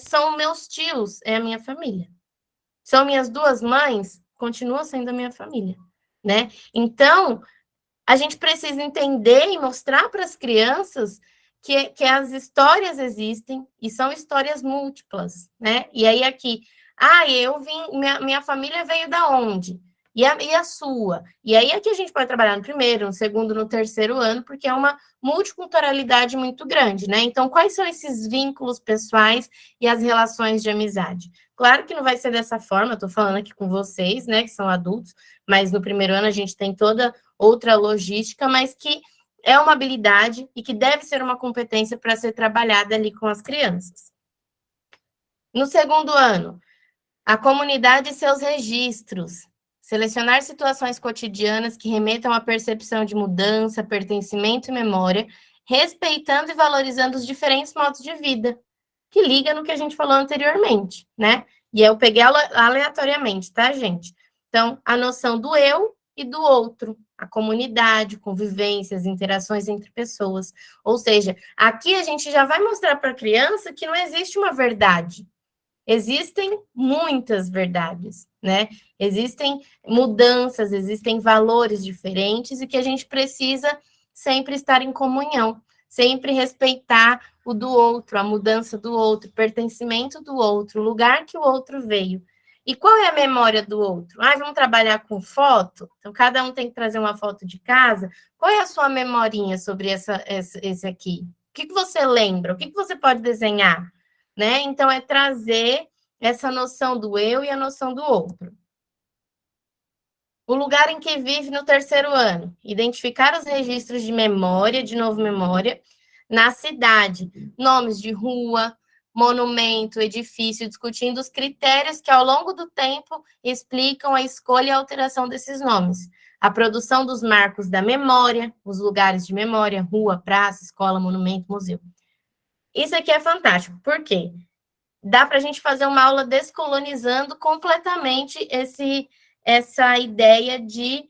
São meus tios, é a minha família. São minhas 2 mães, continua sendo a minha família, né? Então, a gente precisa entender e mostrar para as crianças que as histórias existem e são histórias múltiplas, né? E aí aqui, eu vim, minha família veio da onde? E a sua? E aí aqui a gente pode trabalhar no 1º, no 2º, no 3º ano, porque é uma multiculturalidade muito grande, né? Então, quais são esses vínculos pessoais e as relações de amizade? Claro que não vai ser dessa forma, eu estou falando aqui com vocês, né, que são adultos, mas no 1º ano a gente tem toda outra logística, mas que é uma habilidade e que deve ser uma competência para ser trabalhada ali com as crianças. No 2º ano, a comunidade e seus registros. Selecionar situações cotidianas que remetam à percepção de mudança, pertencimento e memória, respeitando e valorizando os diferentes modos de vida, que liga no que a gente falou anteriormente, né? E eu peguei aleatoriamente, tá, gente? Então, a noção do eu e do outro, a comunidade, convivências, interações entre pessoas. Ou seja, aqui a gente já vai mostrar para a criança que não existe uma verdade. Existem muitas verdades, né? Existem mudanças, existem valores diferentes e que a gente precisa sempre estar em comunhão, sempre respeitar o do outro, a mudança do outro, o pertencimento do outro, o lugar que o outro veio. E qual é a memória do outro? Vamos trabalhar com foto? Então, cada um tem que trazer uma foto de casa. Qual é a sua memorinha sobre esse aqui? O que você lembra? O que você pode desenhar? Né? Então, é trazer essa noção do eu e a noção do outro. O lugar em que vive no 3º ano. Identificar os registros de memória, de novo memória, na cidade. Nomes de rua, monumento, edifício, discutindo os critérios que, ao longo do tempo, explicam a escolha e a alteração desses nomes. A produção dos marcos da memória, os lugares de memória, rua, praça, escola, monumento, museu. Isso aqui é fantástico. Por quê? Dá para a gente fazer uma aula descolonizando completamente essa ideia de,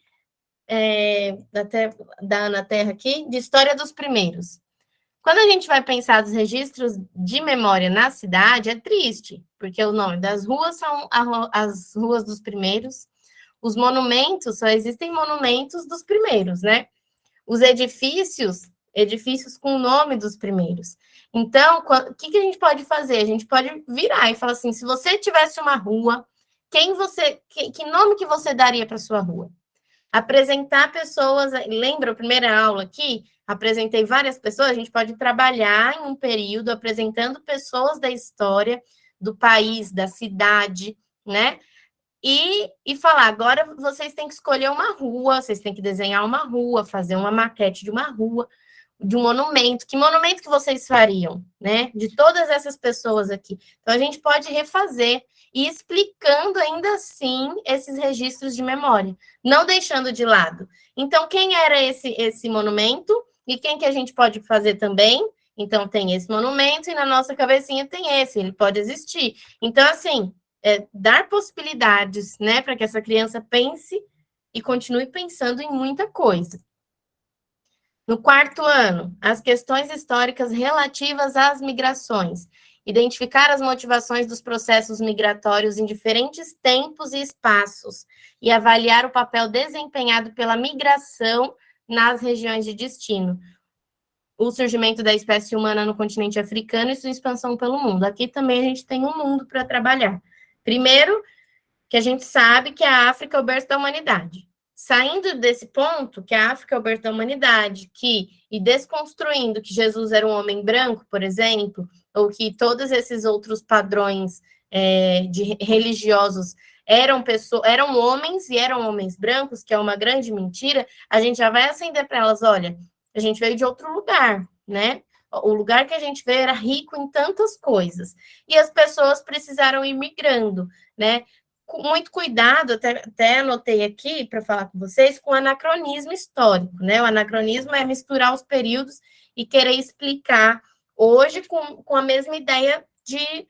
até da Ana Terra aqui, de história dos primeiros. Quando a gente vai pensar dos registros de memória na cidade, é triste, porque o nome das ruas são as ruas dos primeiros, os monumentos, só existem monumentos dos primeiros, né? Os edifícios com o nome dos primeiros. Então, o que a gente pode fazer? A gente pode virar e falar assim, se você tivesse uma rua, que nome que você daria para sua rua? Apresentar pessoas, lembra a primeira aula aqui? Apresentei várias pessoas, a gente pode trabalhar em um período apresentando pessoas da história, do país, da cidade, né? E falar, agora vocês têm que escolher uma rua, vocês têm que desenhar uma rua, fazer uma maquete de uma rua, de um monumento. Que monumento que vocês fariam, né? De todas essas pessoas aqui. Então, a gente pode refazer e explicando ainda assim esses registros de memória, não deixando de lado. Então, quem era esse monumento e quem que a gente pode fazer também? Então, tem esse monumento e na nossa cabecinha tem esse, ele pode existir. Então, assim, dar possibilidades, né, para que essa criança pense e continue pensando em muita coisa. No quarto ano, as questões históricas relativas às migrações. Identificar as motivações dos processos migratórios em diferentes tempos e espaços e avaliar o papel desempenhado pela migração nas regiões de destino. O surgimento da espécie humana no continente africano e sua expansão pelo mundo. Aqui também a gente tem um mundo para trabalhar. Primeiro, que a gente sabe que a África é o berço da humanidade. Saindo desse ponto, que a África é o berço da humanidade, e desconstruindo que Jesus era um homem branco, por exemplo, ou que todos esses outros padrões de religiosos eram homens e eram homens brancos, que é uma grande mentira, a gente já vai acender para elas, olha, a gente veio de outro lugar, né? O lugar que a gente veio era rico em tantas coisas. E as pessoas precisaram ir migrando, né? Com muito cuidado, até anotei aqui para falar com vocês, com o anacronismo histórico, né? O anacronismo é misturar os períodos e querer explicar hoje com a mesma ideia de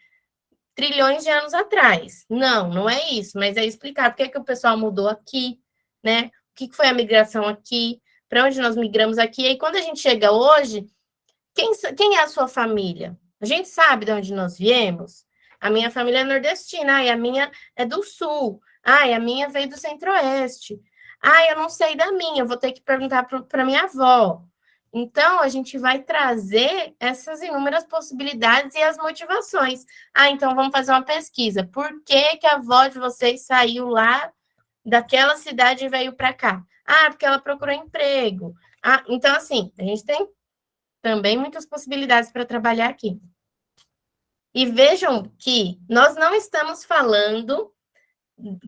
trilhões de anos atrás. Não é isso, mas é explicar por que o pessoal mudou aqui, né? O que foi a migração aqui, para onde nós migramos aqui. E aí, quando a gente chega hoje, quem é a sua família? A gente sabe de onde nós viemos? A minha família é nordestina, e a minha é do sul. E a minha veio do centro-oeste. Eu não sei da minha, eu vou ter que perguntar para minha avó. Então, a gente vai trazer essas inúmeras possibilidades e as motivações. Então vamos fazer uma pesquisa. Por que a avó de vocês saiu lá daquela cidade e veio para cá? Porque ela procurou emprego. Então, assim, a gente tem também muitas possibilidades para trabalhar aqui. E vejam que nós não estamos falando,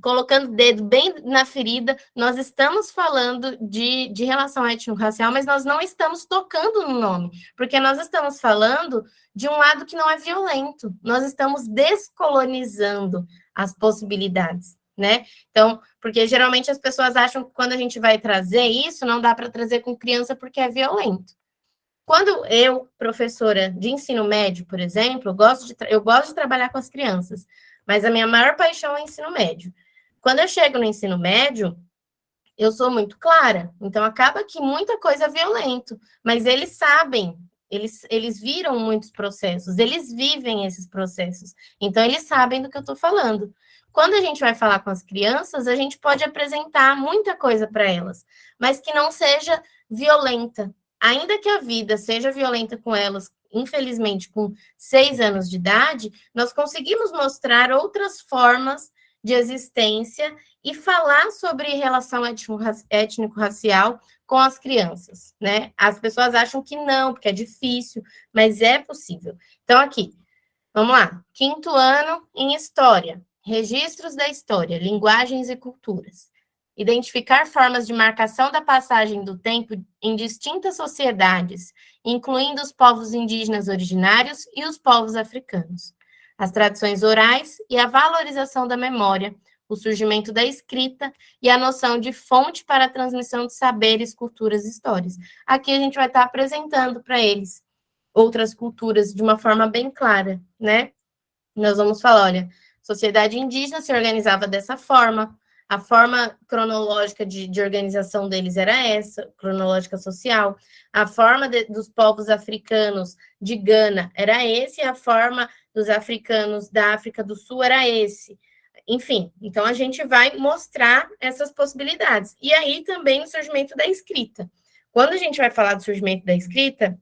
colocando o dedo bem na ferida, nós estamos falando de relação étnico-racial, mas nós não estamos tocando no nome, porque nós estamos falando de um lado que não é violento, nós estamos descolonizando as possibilidades, né? Então, porque geralmente as pessoas acham que quando a gente vai trazer isso, não dá para trazer com criança porque é violento. Quando eu, professora de ensino médio, por exemplo, eu gosto de trabalhar com as crianças, mas a minha maior paixão é o ensino médio. Quando eu chego no ensino médio, eu sou muito clara, então acaba que muita coisa é violento, mas eles sabem, eles viram muitos processos, eles vivem esses processos, então eles sabem do que eu estou falando. Quando a gente vai falar com as crianças, a gente pode apresentar muita coisa para elas, mas que não seja violenta. Ainda que a vida seja violenta com elas, infelizmente, com 6 anos de idade, nós conseguimos mostrar outras formas de existência e falar sobre relação étnico-racial com as crianças, né? As pessoas acham que não, porque é difícil, mas é possível. Então, aqui, vamos lá. 5º ano em História. Registros da História, Linguagens e Culturas. identificar formas de marcação da passagem do tempo em distintas sociedades, incluindo os povos indígenas originários e os povos africanos, as tradições orais e a valorização da memória, o surgimento da escrita e a noção de fonte para a transmissão de saberes, culturas e histórias. Aqui a gente vai estar apresentando para eles outras culturas de uma forma bem clara, né? Nós vamos falar, olha, sociedade indígena se organizava dessa forma, a forma cronológica de organização deles era essa, cronológica social, a forma dos povos africanos de Gana era esse, a forma dos africanos da África do Sul era esse. Enfim, então a gente vai mostrar essas possibilidades. E aí também o surgimento da escrita. Quando a gente vai falar do surgimento da escrita,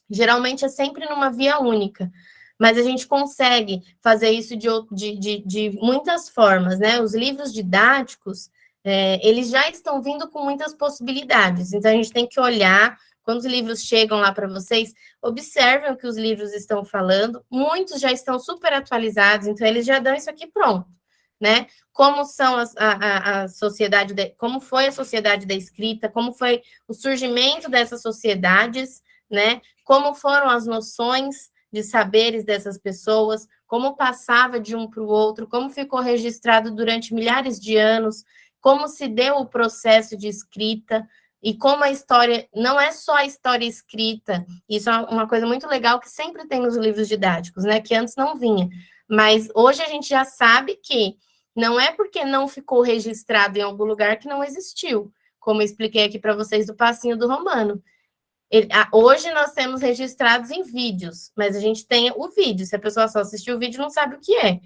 geralmente é sempre numa via única, mas a gente consegue fazer isso de muitas formas, né? Os livros didáticos, eles já estão vindo com muitas possibilidades, então a gente tem que olhar, quando os livros chegam lá para vocês, observem o que os livros estão falando, muitos já estão super atualizados, então eles já dão isso aqui pronto, né? Como são a sociedade, como foi a sociedade da escrita, como foi o surgimento dessas sociedades, né? Como foram as noções de saberes dessas pessoas, como passava de um para o outro, como ficou registrado durante milhares de anos, como se deu o processo de escrita, e como a história não é só a história escrita, isso é uma coisa muito legal que sempre tem nos livros didáticos, né? Que antes não vinha. Mas hoje a gente já sabe que não é porque não ficou registrado em algum lugar que não existiu, como eu expliquei aqui para vocês do passinho do Romano. Hoje nós temos registrados em vídeos, mas a gente tem o vídeo. Se a pessoa só assistiu o vídeo, não sabe o que é.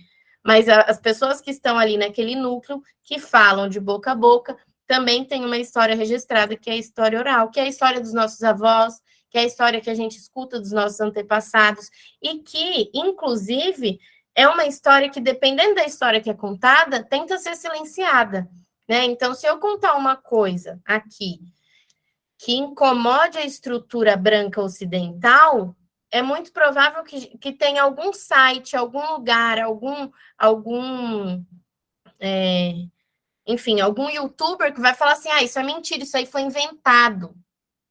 Mas as pessoas que estão ali naquele núcleo, que falam de boca a boca, também tem uma história registrada, que é a história oral, que é a história dos nossos avós, que é a história que a gente escuta dos nossos antepassados, e que, inclusive, é uma história que, dependendo da história que é contada, tenta ser silenciada, né? Então, se eu contar uma coisa aqui que incomode a estrutura branca ocidental, é muito provável que tenha algum site, algum lugar, enfim, algum youtuber que vai falar assim, isso é mentira, isso aí foi inventado,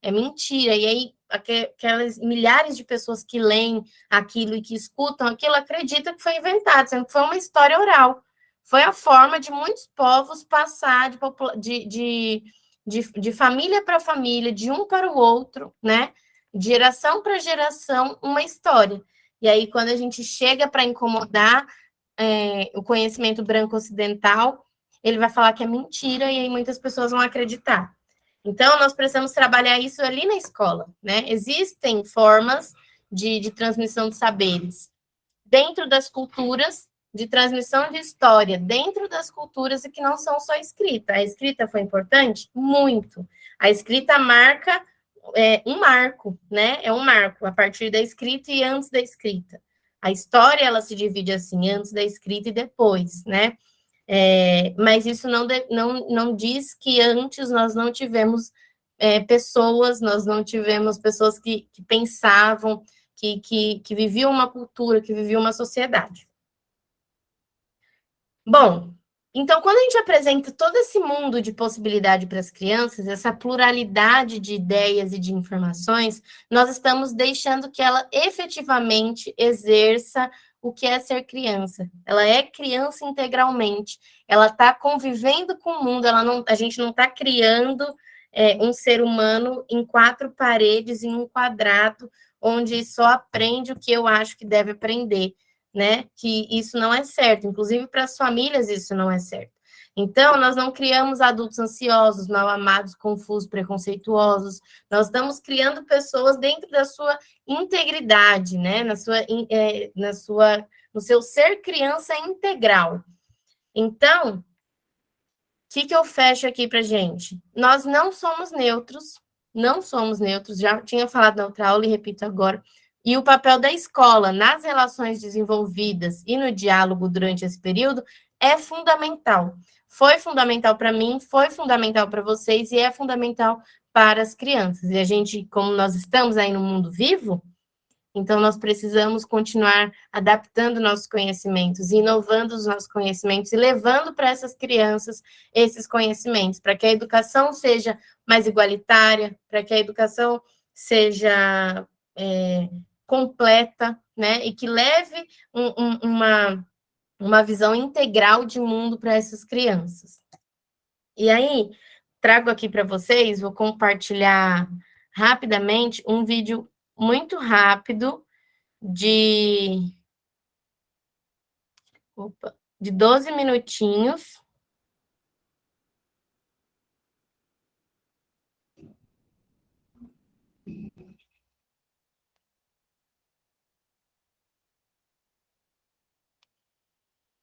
é mentira, e aí aquelas milhares de pessoas que leem aquilo e que escutam aquilo acreditam que foi inventado, sendo que foi uma história oral, foi a forma de muitos povos passar de família para família, de um para o outro, né? De geração para geração, uma história. E aí, quando a gente chega para incomodar o conhecimento branco ocidental, ele vai falar que é mentira, e aí muitas pessoas vão acreditar. Então, nós precisamos trabalhar isso ali na escola, né? Existem formas de transmissão de saberes dentro das culturas, de transmissão de história dentro das culturas e que não são só escrita. A escrita foi importante? Muito. A escrita marca um marco, né? É um marco a partir da escrita e antes da escrita. A história, ela se divide assim, antes da escrita e depois, né? Mas isso não diz que antes nós não tivemos pessoas, nós não tivemos pessoas que pensavam, que viviam uma cultura, que viviam uma sociedade. Bom, então, quando a gente apresenta todo esse mundo de possibilidade para as crianças, essa pluralidade de ideias e de informações, nós estamos deixando que ela efetivamente exerça o que é ser criança. Ela é criança integralmente, ela está convivendo com o mundo, a gente não está criando um ser humano em 4 paredes, em um quadrado, onde só aprende o que eu acho que deve aprender, né? Que isso não é certo, inclusive para as famílias isso não é certo. Então, nós não criamos adultos ansiosos, mal amados, confusos, preconceituosos, nós estamos criando pessoas dentro da sua integridade, né? No seu ser criança integral. Então, o que eu fecho aqui para gente? Nós não somos neutros, já tinha falado na outra aula e repito agora, e o papel da escola nas relações desenvolvidas e no diálogo durante esse período é fundamental. Foi fundamental para mim, foi fundamental para vocês e é fundamental para as crianças. E a gente, como nós estamos aí no mundo vivo, Então, nós precisamos continuar adaptando nossos conhecimentos, inovando os nossos conhecimentos e levando para essas crianças esses conhecimentos, para que a educação seja mais igualitária, para que a educação seja completa, né, e que leve uma visão integral de mundo para essas crianças. E aí, trago aqui para vocês, vou compartilhar rapidamente um vídeo muito rápido de 12 minutinhos.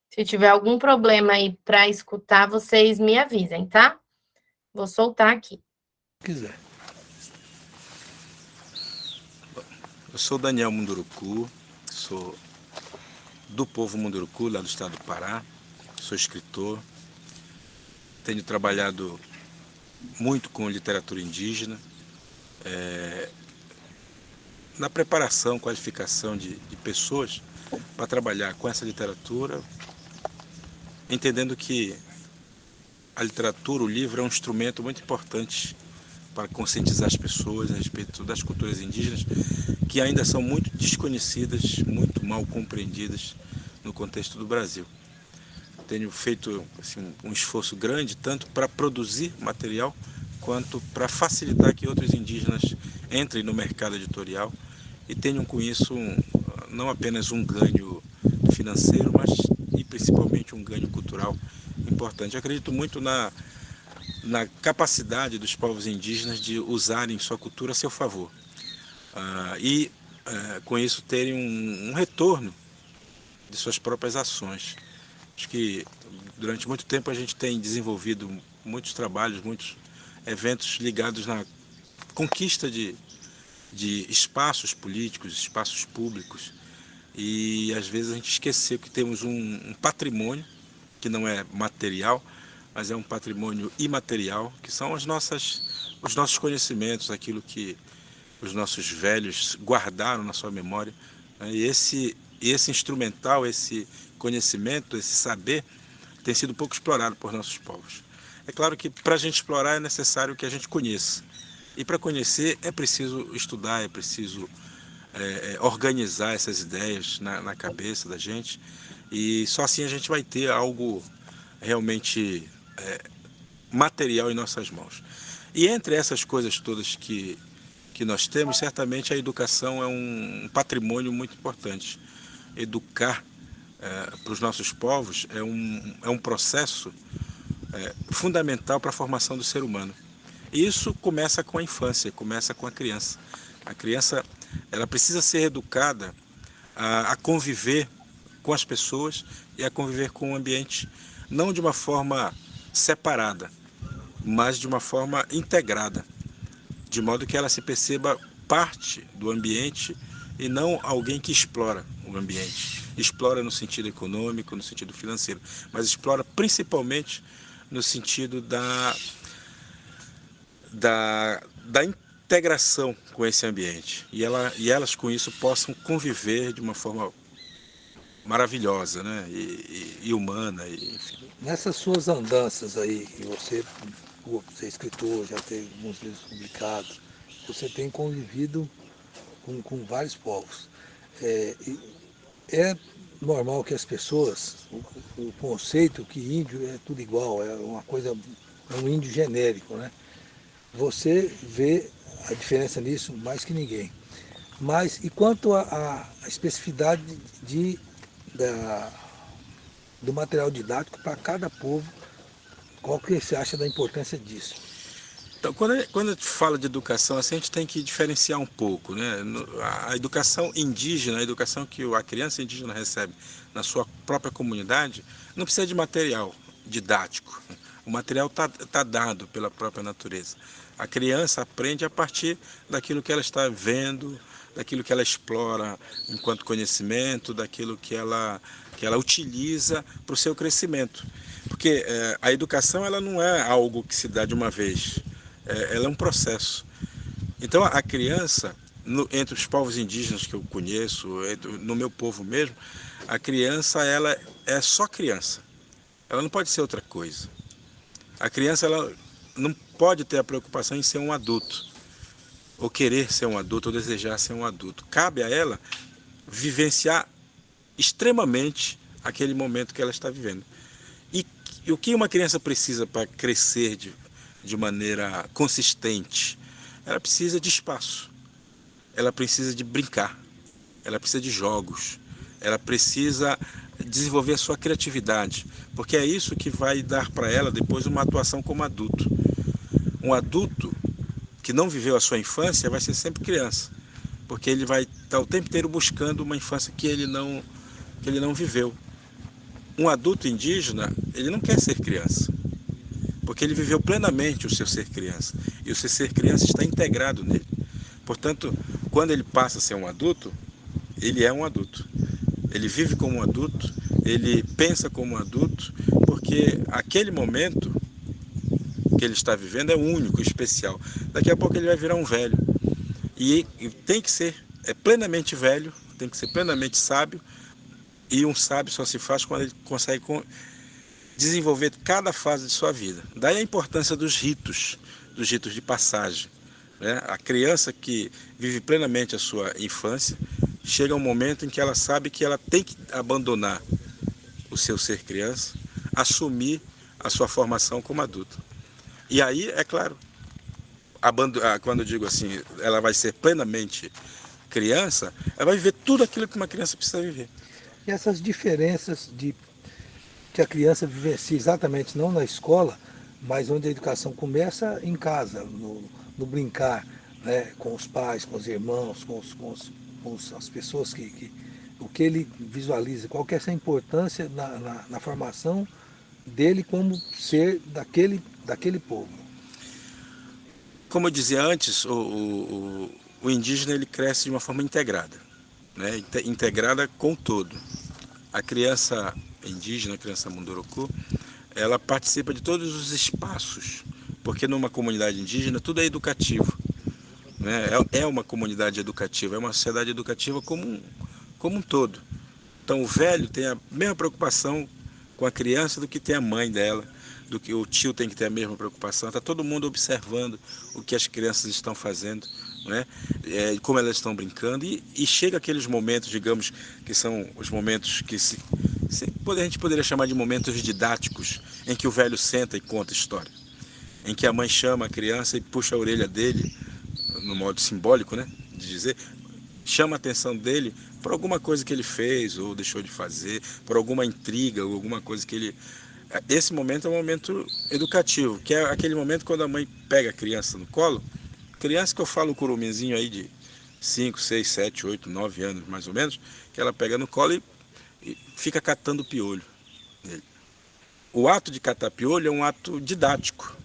Se tiver algum problema aí para escutar, vocês me avisem, tá? Vou soltar aqui. Quiser. Eu sou Daniel Munduruku, sou do povo Munduruku, lá do estado do Pará, sou escritor, tenho trabalhado muito com literatura indígena, na preparação, qualificação de pessoas para trabalhar com essa literatura, entendendo que a literatura, o livro, é um instrumento muito importante para conscientizar as pessoas a respeito das culturas indígenas, que ainda são muito desconhecidas, muito mal compreendidas no contexto do Brasil. Tenho feito assim, um esforço grande, tanto para produzir material, quanto para facilitar que outros indígenas entrem no mercado editorial e tenham com isso não apenas um ganho financeiro, mas e principalmente um ganho cultural importante. Eu acredito muito na capacidade dos povos indígenas de usarem sua cultura a seu favor e com isso terem um retorno de suas próprias ações. Acho que durante muito tempo a gente tem desenvolvido muitos trabalhos, muitos eventos ligados na conquista de espaços políticos, espaços públicos, e às vezes a gente esqueceu que temos um patrimônio que não é material, mas é um patrimônio imaterial, que são os nossos conhecimentos, aquilo que os nossos velhos guardaram na sua memória. E esse instrumental, esse conhecimento, esse saber, tem sido pouco explorado por nossos povos. É claro que para a gente explorar é necessário que a gente conheça. E para conhecer é preciso estudar, é preciso organizar essas ideias na cabeça da gente. E só assim a gente vai ter algo realmente material em nossas mãos. E entre essas coisas todas que nós temos, certamente a educação é um patrimônio muito importante. Educar para os nossos povos é um processo fundamental para a formação do ser humano. E isso começa com a infância, começa com a criança. A criança ela precisa ser educada a conviver com as pessoas e a conviver com o ambiente, não de uma forma separada, mas de uma forma integrada, de modo que ela se perceba parte do ambiente e não alguém que explora o ambiente. Explora no sentido econômico, no sentido financeiro, mas explora principalmente no sentido da integração com esse ambiente. E elas com isso possam conviver de uma forma maravilhosa, né? e humana. Enfim. Nessas suas andanças aí, e você é escritor, já tem alguns livros publicados, você tem convivido com vários povos. É normal que as pessoas, o conceito que índio é tudo igual, é uma coisa, é um índio genérico, né? Você vê a diferença nisso mais que ninguém. Mas e quanto à especificidade do material didático para cada povo, qual que você acha da importância disso? Então, quando a gente fala de educação, assim, a gente tem que diferenciar um pouco, né? A educação indígena, a educação que a criança indígena recebe na sua própria comunidade, não precisa de material didático. O material tá dado pela própria natureza. A criança aprende a partir daquilo que ela está vendo, daquilo que ela explora enquanto conhecimento, daquilo que ela utiliza para o seu crescimento. Porque a educação ela não é algo que se dá de uma vez, ela é um processo. Então a criança entre os povos indígenas que eu conheço, no meu povo mesmo, a criança, ela é só criança. Ela não pode ser outra coisa. A criança, ela não pode ter a preocupação em ser um adulto, ou querer ser um adulto, ou desejar ser um adulto. Cabe a ela vivenciar extremamente aquele momento que ela está vivendo. E o que uma criança precisa para crescer de maneira consistente? Ela precisa de espaço, ela precisa de brincar, ela precisa de jogos, ela precisa desenvolver a sua criatividade, porque é isso que vai dar para ela depois uma atuação como adulto. Um adulto que não viveu a sua infância vai ser sempre criança, porque ele vai estar o tempo inteiro buscando uma infância que ele não viveu. Um adulto indígena, ele não quer ser criança, porque ele viveu plenamente o seu ser criança, e o seu ser criança está integrado nele. Portanto, quando ele passa a ser um adulto, ele é um adulto. Ele vive como um adulto, ele pensa como um adulto, porque aquele momento que ele está vivendo é único, especial. Daqui a pouco ele vai virar um velho. E tem que ser plenamente velho, tem que ser plenamente sábio, e um sábio só se faz quando ele consegue desenvolver cada fase de sua vida. Daí a importância dos ritos de passagem, né? A criança que vive plenamente a sua infância, chega um momento em que ela sabe que ela tem que abandonar o seu ser criança, assumir a sua formação como adulto. E aí, é claro, quando eu digo assim, ela vai ser plenamente criança, ela vai viver tudo aquilo que uma criança precisa viver. E essas diferenças que a criança vivencia exatamente não na escola, mas onde a educação começa em casa, no brincar, né, com os pais, com os irmãos, com as pessoas o que ele visualiza, qual que é essa importância na formação dele como ser daquele povo. Como eu dizia antes, o indígena ele cresce de uma forma integrada, né? Integrada com o todo. A criança indígena, a criança Munduruku, ela participa de todos os espaços, porque numa comunidade indígena tudo é educativo, né? É uma comunidade educativa, é uma sociedade educativa como um todo. Então o velho tem a mesma preocupação com a criança do que tem a mãe dela, do que o tio tem que ter a mesma preocupação. Está todo mundo observando o que as crianças estão fazendo, né? Como elas estão brincando, e chega aqueles momentos, digamos, que são os momentos que a gente poderia chamar de momentos didáticos, em que o velho senta e conta história, em que a mãe chama a criança e puxa a orelha dele, no modo simbólico, né, de dizer, chama a atenção dele por alguma coisa que ele fez ou deixou de fazer, por alguma intriga ou alguma coisa que ele... Esse momento é um momento educativo, que é aquele momento quando a mãe pega a criança no colo, criança que eu falo, um curuminzinho aí de 5, 6, 7, 8, 9 anos mais ou menos, que ela pega no colo e fica catando piolho nele. O ato de catar piolho é um ato didático,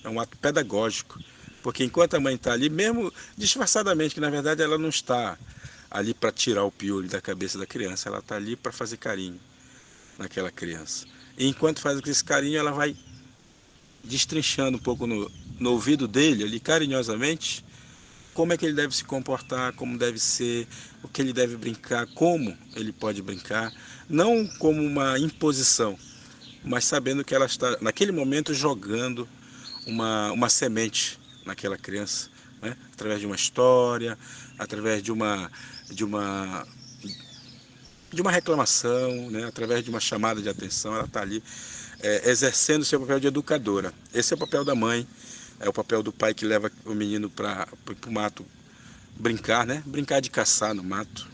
é um ato pedagógico, porque enquanto a mãe está ali, mesmo disfarçadamente, que na verdade ela não está ali para tirar o piolho da cabeça da criança, ela está ali para fazer carinho naquela criança. E enquanto faz esse carinho, ela vai destrinchando um pouco no ouvido dele, ali carinhosamente, como é que ele deve se comportar, como deve ser, o que ele deve brincar, como ele pode brincar, não como uma imposição, mas sabendo que ela está, naquele momento, jogando uma semente naquela criança, né? Através de uma história, através de uma reclamação, né? Através de uma chamada de atenção, ela está ali exercendo o seu papel de educadora. Esse é o papel da mãe, é o papel do pai que leva o menino para o mato brincar, né? Brincar de caçar no mato.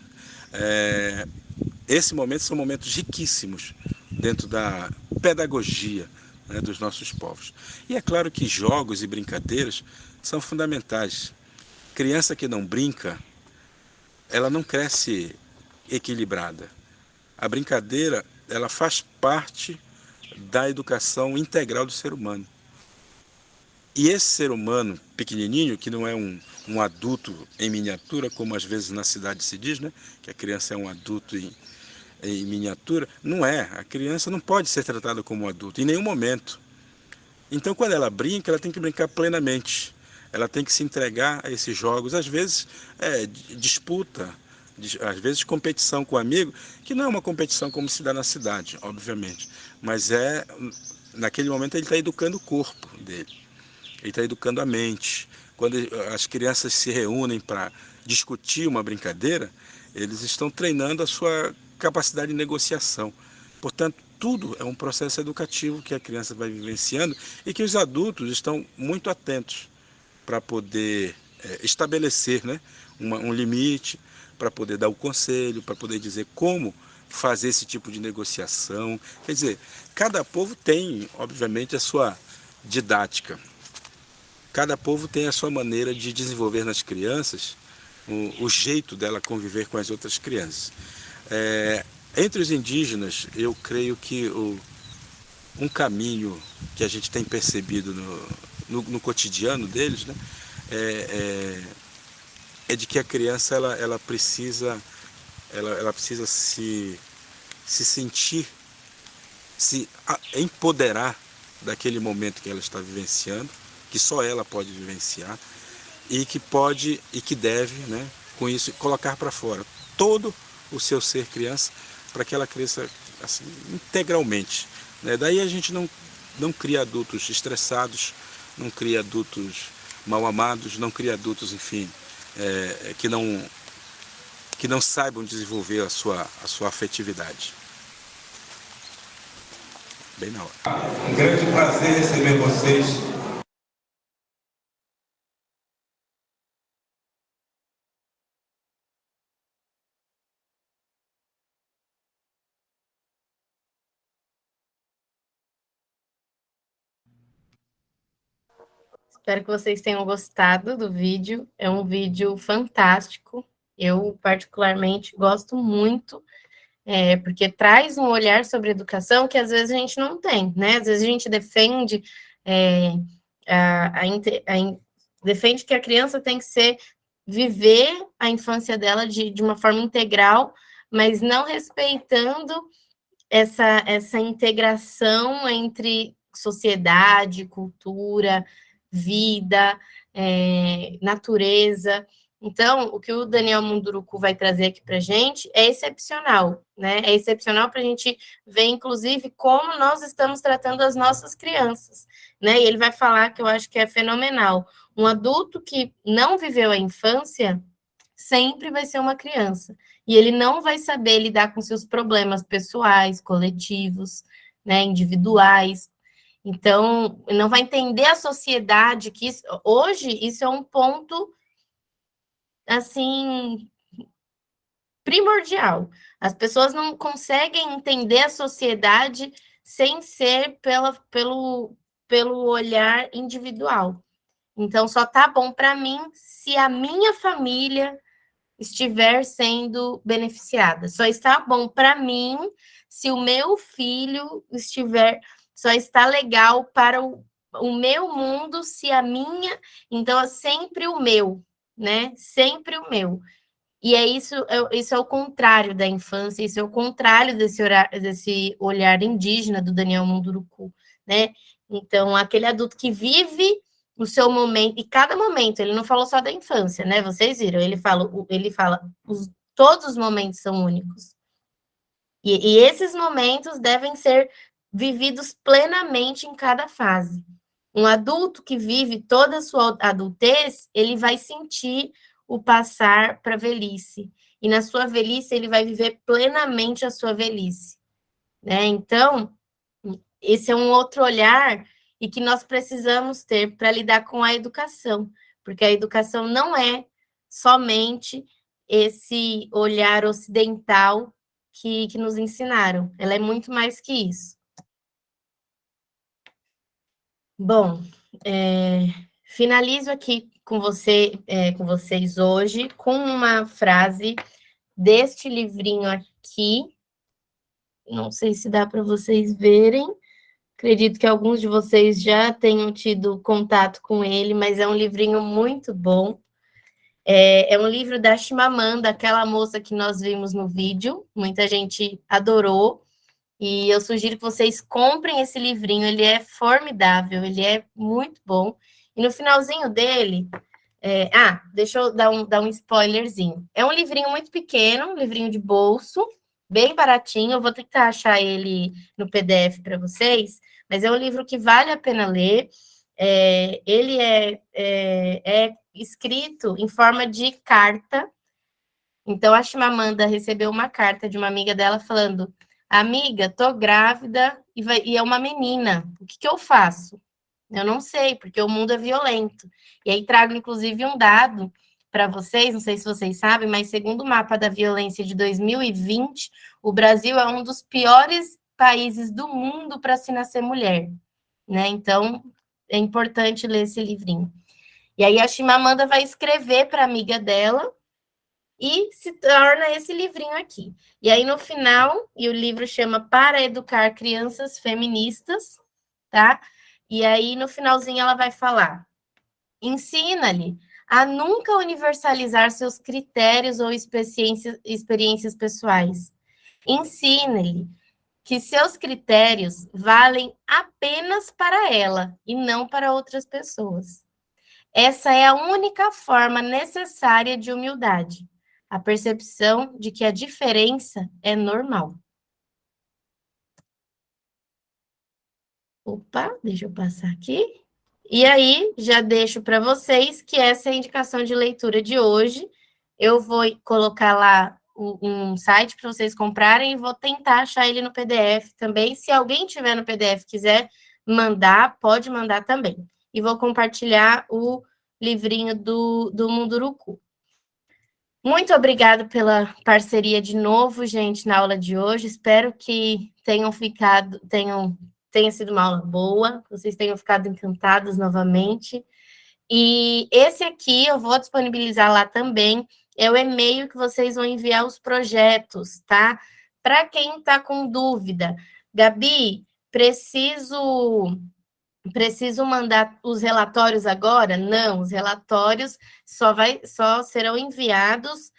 Esses momentos são momentos riquíssimos dentro da pedagogia, né, dos nossos povos. E é claro que jogos e brincadeiras são fundamentais. Criança que não brinca, ela não cresce equilibrada. A brincadeira, ela faz parte da educação integral do ser humano. E esse ser humano pequenininho, que não é um adulto em miniatura, como às vezes na cidade se diz, né? Que a criança é um adulto em miniatura, não é. A criança não pode ser tratada como um adulto, em nenhum momento. Então, quando ela brinca, ela tem que brincar plenamente. ela tem que se entregar a esses jogos, às vezes disputa, às vezes competição com o amigo, que não é uma competição como se dá na cidade, obviamente, mas naquele momento ele está educando o corpo dele, ele está educando a mente. Quando as crianças se reúnem para discutir uma brincadeira, eles estão treinando a sua capacidade de negociação. Portanto, tudo é um processo educativo que a criança vai vivenciando e que os adultos estão muito atentos para poder estabelecer, né, um limite, para poder dar o conselho, para poder dizer como fazer esse tipo de negociação. Quer dizer, cada povo tem, obviamente, a sua didática. Cada povo tem a sua maneira de desenvolver nas crianças o jeito dela conviver com as outras crianças. Entre os indígenas, eu creio que um caminho que a gente tem percebido no cotidiano deles, né, é de que a criança ela precisa se sentir, se empoderar daquele momento que ela está vivenciando, que só ela pode vivenciar, e que deve, né, com isso, colocar para fora todo o seu ser criança, para que ela cresça assim, integralmente, né? Daí a gente não cria adultos estressados, não cria adultos mal amados, não cria adultos, enfim, que não saibam desenvolver a sua afetividade. Bem na hora. Um grande prazer receber vocês. Espero que vocês tenham gostado do vídeo. É um vídeo fantástico. Eu, particularmente, gosto muito, porque traz um olhar sobre educação que às vezes a gente não tem, né? Às vezes a gente defende, defende que a criança tem que viver a infância dela de uma forma integral, mas não respeitando essa integração entre sociedade, cultura, vida, natureza. Então, o que o Daniel Munduruku vai trazer aqui para a gente é excepcional, né? É excepcional para a gente ver, inclusive, como nós estamos tratando as nossas crianças, né? E ele vai falar que eu acho que é fenomenal. Um adulto que não viveu a infância sempre vai ser uma criança. E ele não vai saber lidar com seus problemas pessoais, coletivos, né, individuais. Então, não vai entender a sociedade, que hoje isso é um ponto, assim, primordial. As pessoas não conseguem entender a sociedade sem ser pelo olhar individual. Então, só tá bom para mim se a minha família estiver sendo beneficiada. Só está bom para mim se o meu filho só está legal para o meu mundo se a minha, então é sempre o meu, né? Sempre o meu. E isso é o contrário da infância, isso é o contrário desse olhar indígena do Daniel Munduruku, né? Então, aquele adulto que vive o seu momento, e cada momento, ele não falou só da infância, né? Vocês viram, ele fala todos os momentos são únicos. E esses momentos devem ser vividos plenamente em cada fase. Um adulto que vive toda a sua adultez, ele vai sentir o passar para a velhice. E na sua velhice, ele vai viver plenamente a sua velhice, né? Então, esse é um outro olhar e que nós precisamos ter para lidar com a educação, porque a educação não é somente esse olhar ocidental que nos ensinaram, ela é muito mais que isso. Bom, finalizo aqui com vocês hoje com uma frase deste livrinho aqui. Não sei se dá para vocês verem. Acredito que alguns de vocês já tenham tido contato com ele, mas é um livrinho muito bom. É um livro da Chimamanda, aquela moça que nós vimos no vídeo. Muita gente adorou. E eu sugiro que vocês comprem esse livrinho. Ele é formidável, ele é muito bom. E no finalzinho dele, deixa eu dar um spoilerzinho. É um livrinho muito pequeno, um livrinho de bolso, bem baratinho. Eu vou tentar achar ele no PDF para vocês, mas é um livro que vale a pena ler. Ele é escrito em forma de carta. Então, a Chimamanda recebeu uma carta de uma amiga dela falando: amiga, tô grávida e é uma menina, o que eu faço? Eu não sei, porque o mundo é violento. E aí trago, inclusive, um dado para vocês, não sei se vocês sabem, mas segundo o mapa da violência de 2020, o Brasil é um dos piores países do mundo para se nascer mulher, né? Então, é importante ler esse livrinho. E aí a Chimamanda vai escrever para a amiga dela e se torna esse livrinho aqui. E aí, no final, e o livro chama Para Educar Crianças Feministas, tá? E aí, no finalzinho, ela vai falar: ensina-lhe a nunca universalizar seus critérios ou experiências pessoais. Ensina-lhe que seus critérios valem apenas para ela e não para outras pessoas. Essa é a única forma necessária de humildade, a percepção de que a diferença é normal. Opa, deixa eu passar aqui. E aí, já deixo para vocês que essa é a indicação de leitura de hoje. Eu vou colocar lá um site para vocês comprarem e vou tentar achar ele no PDF também. Se alguém tiver no PDF quiser mandar, pode mandar também. E vou compartilhar o livrinho do Munduruku. Muito obrigada pela parceria de novo, gente, na aula de hoje. Espero que tenha sido uma aula boa, que vocês tenham ficado encantados novamente. E esse aqui eu vou disponibilizar lá também, é o e-mail que vocês vão enviar os projetos, tá? Para quem está com dúvida, Gabi, preciso mandar os relatórios agora? Não, os relatórios só serão enviados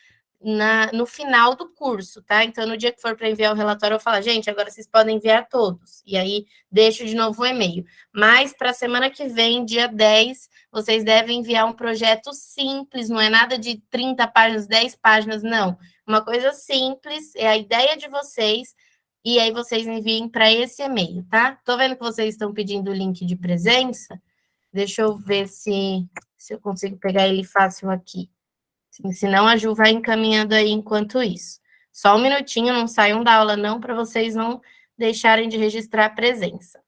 no final do curso, tá? Então, no dia que for para enviar o relatório, eu falo, gente, agora vocês podem enviar todos. E aí, deixo de novo o e-mail. Mas, para a semana que vem, dia 10, vocês devem enviar um projeto simples, não é nada de 30 páginas, 10 páginas, não. Uma coisa simples, é a ideia de vocês, e aí vocês enviem para esse e-mail, tá? Tô vendo que vocês estão pedindo o link de presença. Deixa eu ver se eu consigo pegar ele fácil aqui. Senão a Ju vai encaminhando aí enquanto isso. Só um minutinho, não saiam da aula não, para vocês não deixarem de registrar a presença.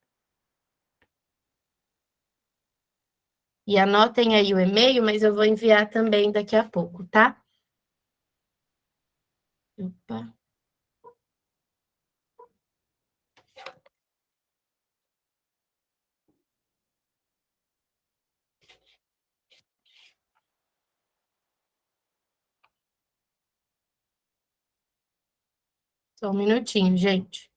E anotem aí o e-mail, mas eu vou enviar também daqui a pouco, tá? Opa. Só um minutinho, gente.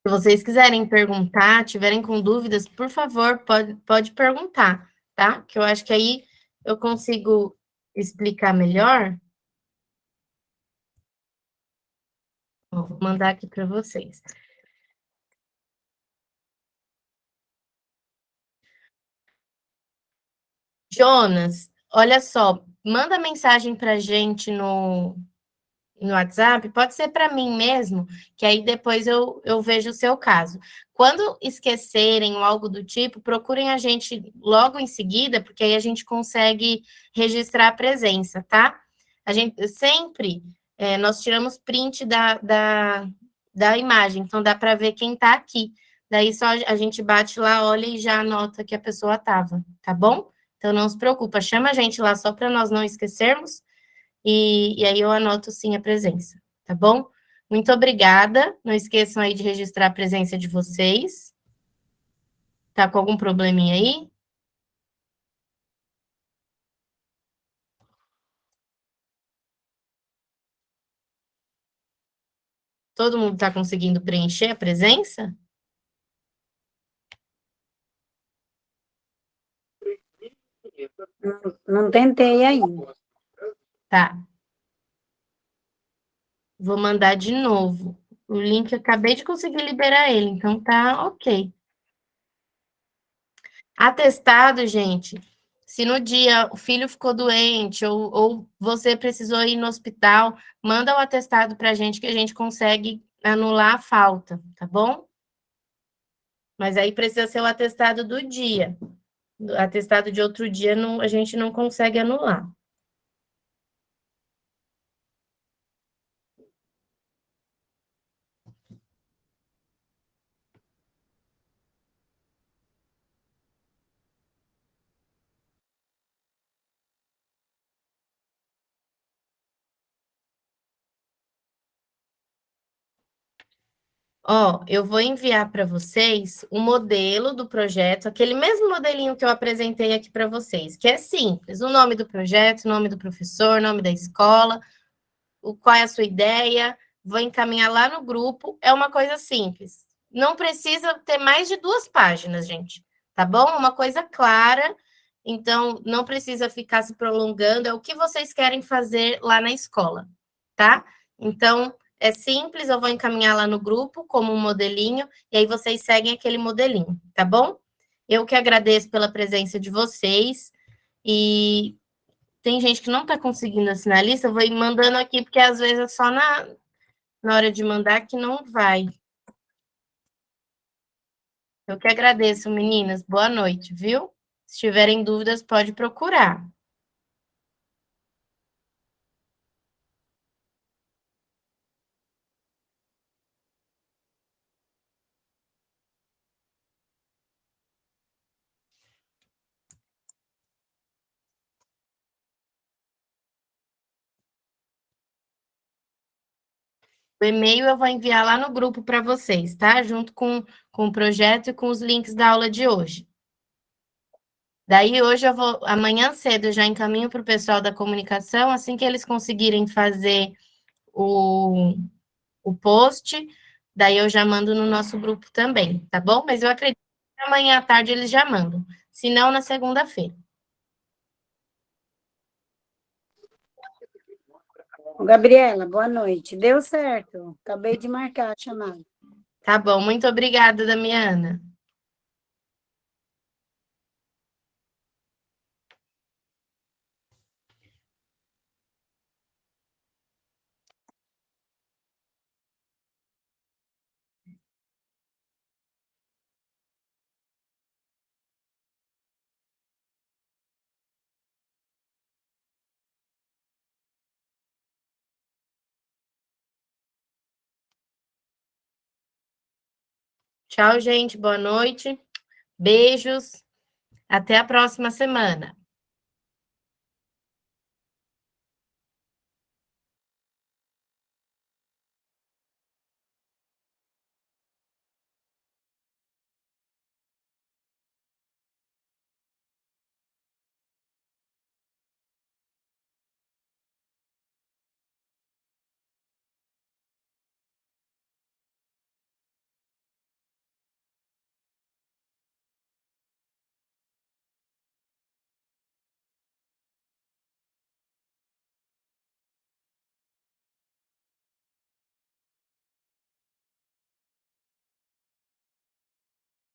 Se vocês quiserem perguntar, tiverem com dúvidas, por favor, pode perguntar, tá? Que eu acho que aí eu consigo explicar melhor. Vou mandar aqui para vocês. Jonas, olha só, manda mensagem para a gente no WhatsApp, pode ser para mim mesmo, que aí depois eu vejo o seu caso. Quando esquecerem ou algo do tipo, procurem a gente logo em seguida, porque aí a gente consegue registrar a presença, tá? A gente sempre, nós tiramos print da imagem, então dá para ver quem está aqui. Daí só a gente bate lá, olha e já anota que a pessoa estava, tá bom? Então não se preocupa, chama a gente lá só para nós não esquecermos, e aí eu anoto sim a presença, tá bom? Muito obrigada. Não esqueçam aí de registrar a presença de vocês. Tá com algum probleminha aí? Todo mundo está conseguindo preencher a presença? Não tentei ainda. Tá. Vou mandar de novo. O link eu acabei de conseguir liberar ele, então tá ok. Atestado, gente. Se no dia o filho ficou doente ou você precisou ir no hospital, manda o atestado para a gente que a gente consegue anular a falta, tá bom? Mas aí precisa ser o atestado do dia. O atestado de outro dia não, a gente não consegue anular. Ó, eu vou enviar para vocês o modelo do projeto, aquele mesmo modelinho que eu apresentei aqui para vocês, que é simples, o nome do projeto, o nome do professor, o nome da escola, qual é a sua ideia, vou encaminhar lá no grupo, é uma coisa simples. Não precisa ter mais de 2 páginas, gente, tá bom? Uma coisa clara, então não precisa ficar se prolongando, é o que vocês querem fazer lá na escola, tá? Então, é simples, eu vou encaminhar lá no grupo como um modelinho, e aí vocês seguem aquele modelinho, tá bom? Eu que agradeço pela presença de vocês, e tem gente que não está conseguindo assinar a lista, eu vou ir mandando aqui, porque às vezes é só na hora de mandar que não vai. Eu que agradeço, meninas. Boa noite, viu? Se tiverem dúvidas, pode procurar. O e-mail eu vou enviar lá no grupo para vocês, tá? Junto com o projeto e com os links da aula de hoje. Daí hoje amanhã cedo eu já encaminho para o pessoal da comunicação, assim que eles conseguirem fazer o post, daí eu já mando no nosso grupo também, tá bom? Mas eu acredito que amanhã à tarde eles já mandam, se não na segunda-feira. Gabriela, boa noite. Deu certo. Acabei de marcar a chamada. Tá bom, muito obrigada, Damiana. Tchau, gente, boa noite. Beijos. Até a próxima semana.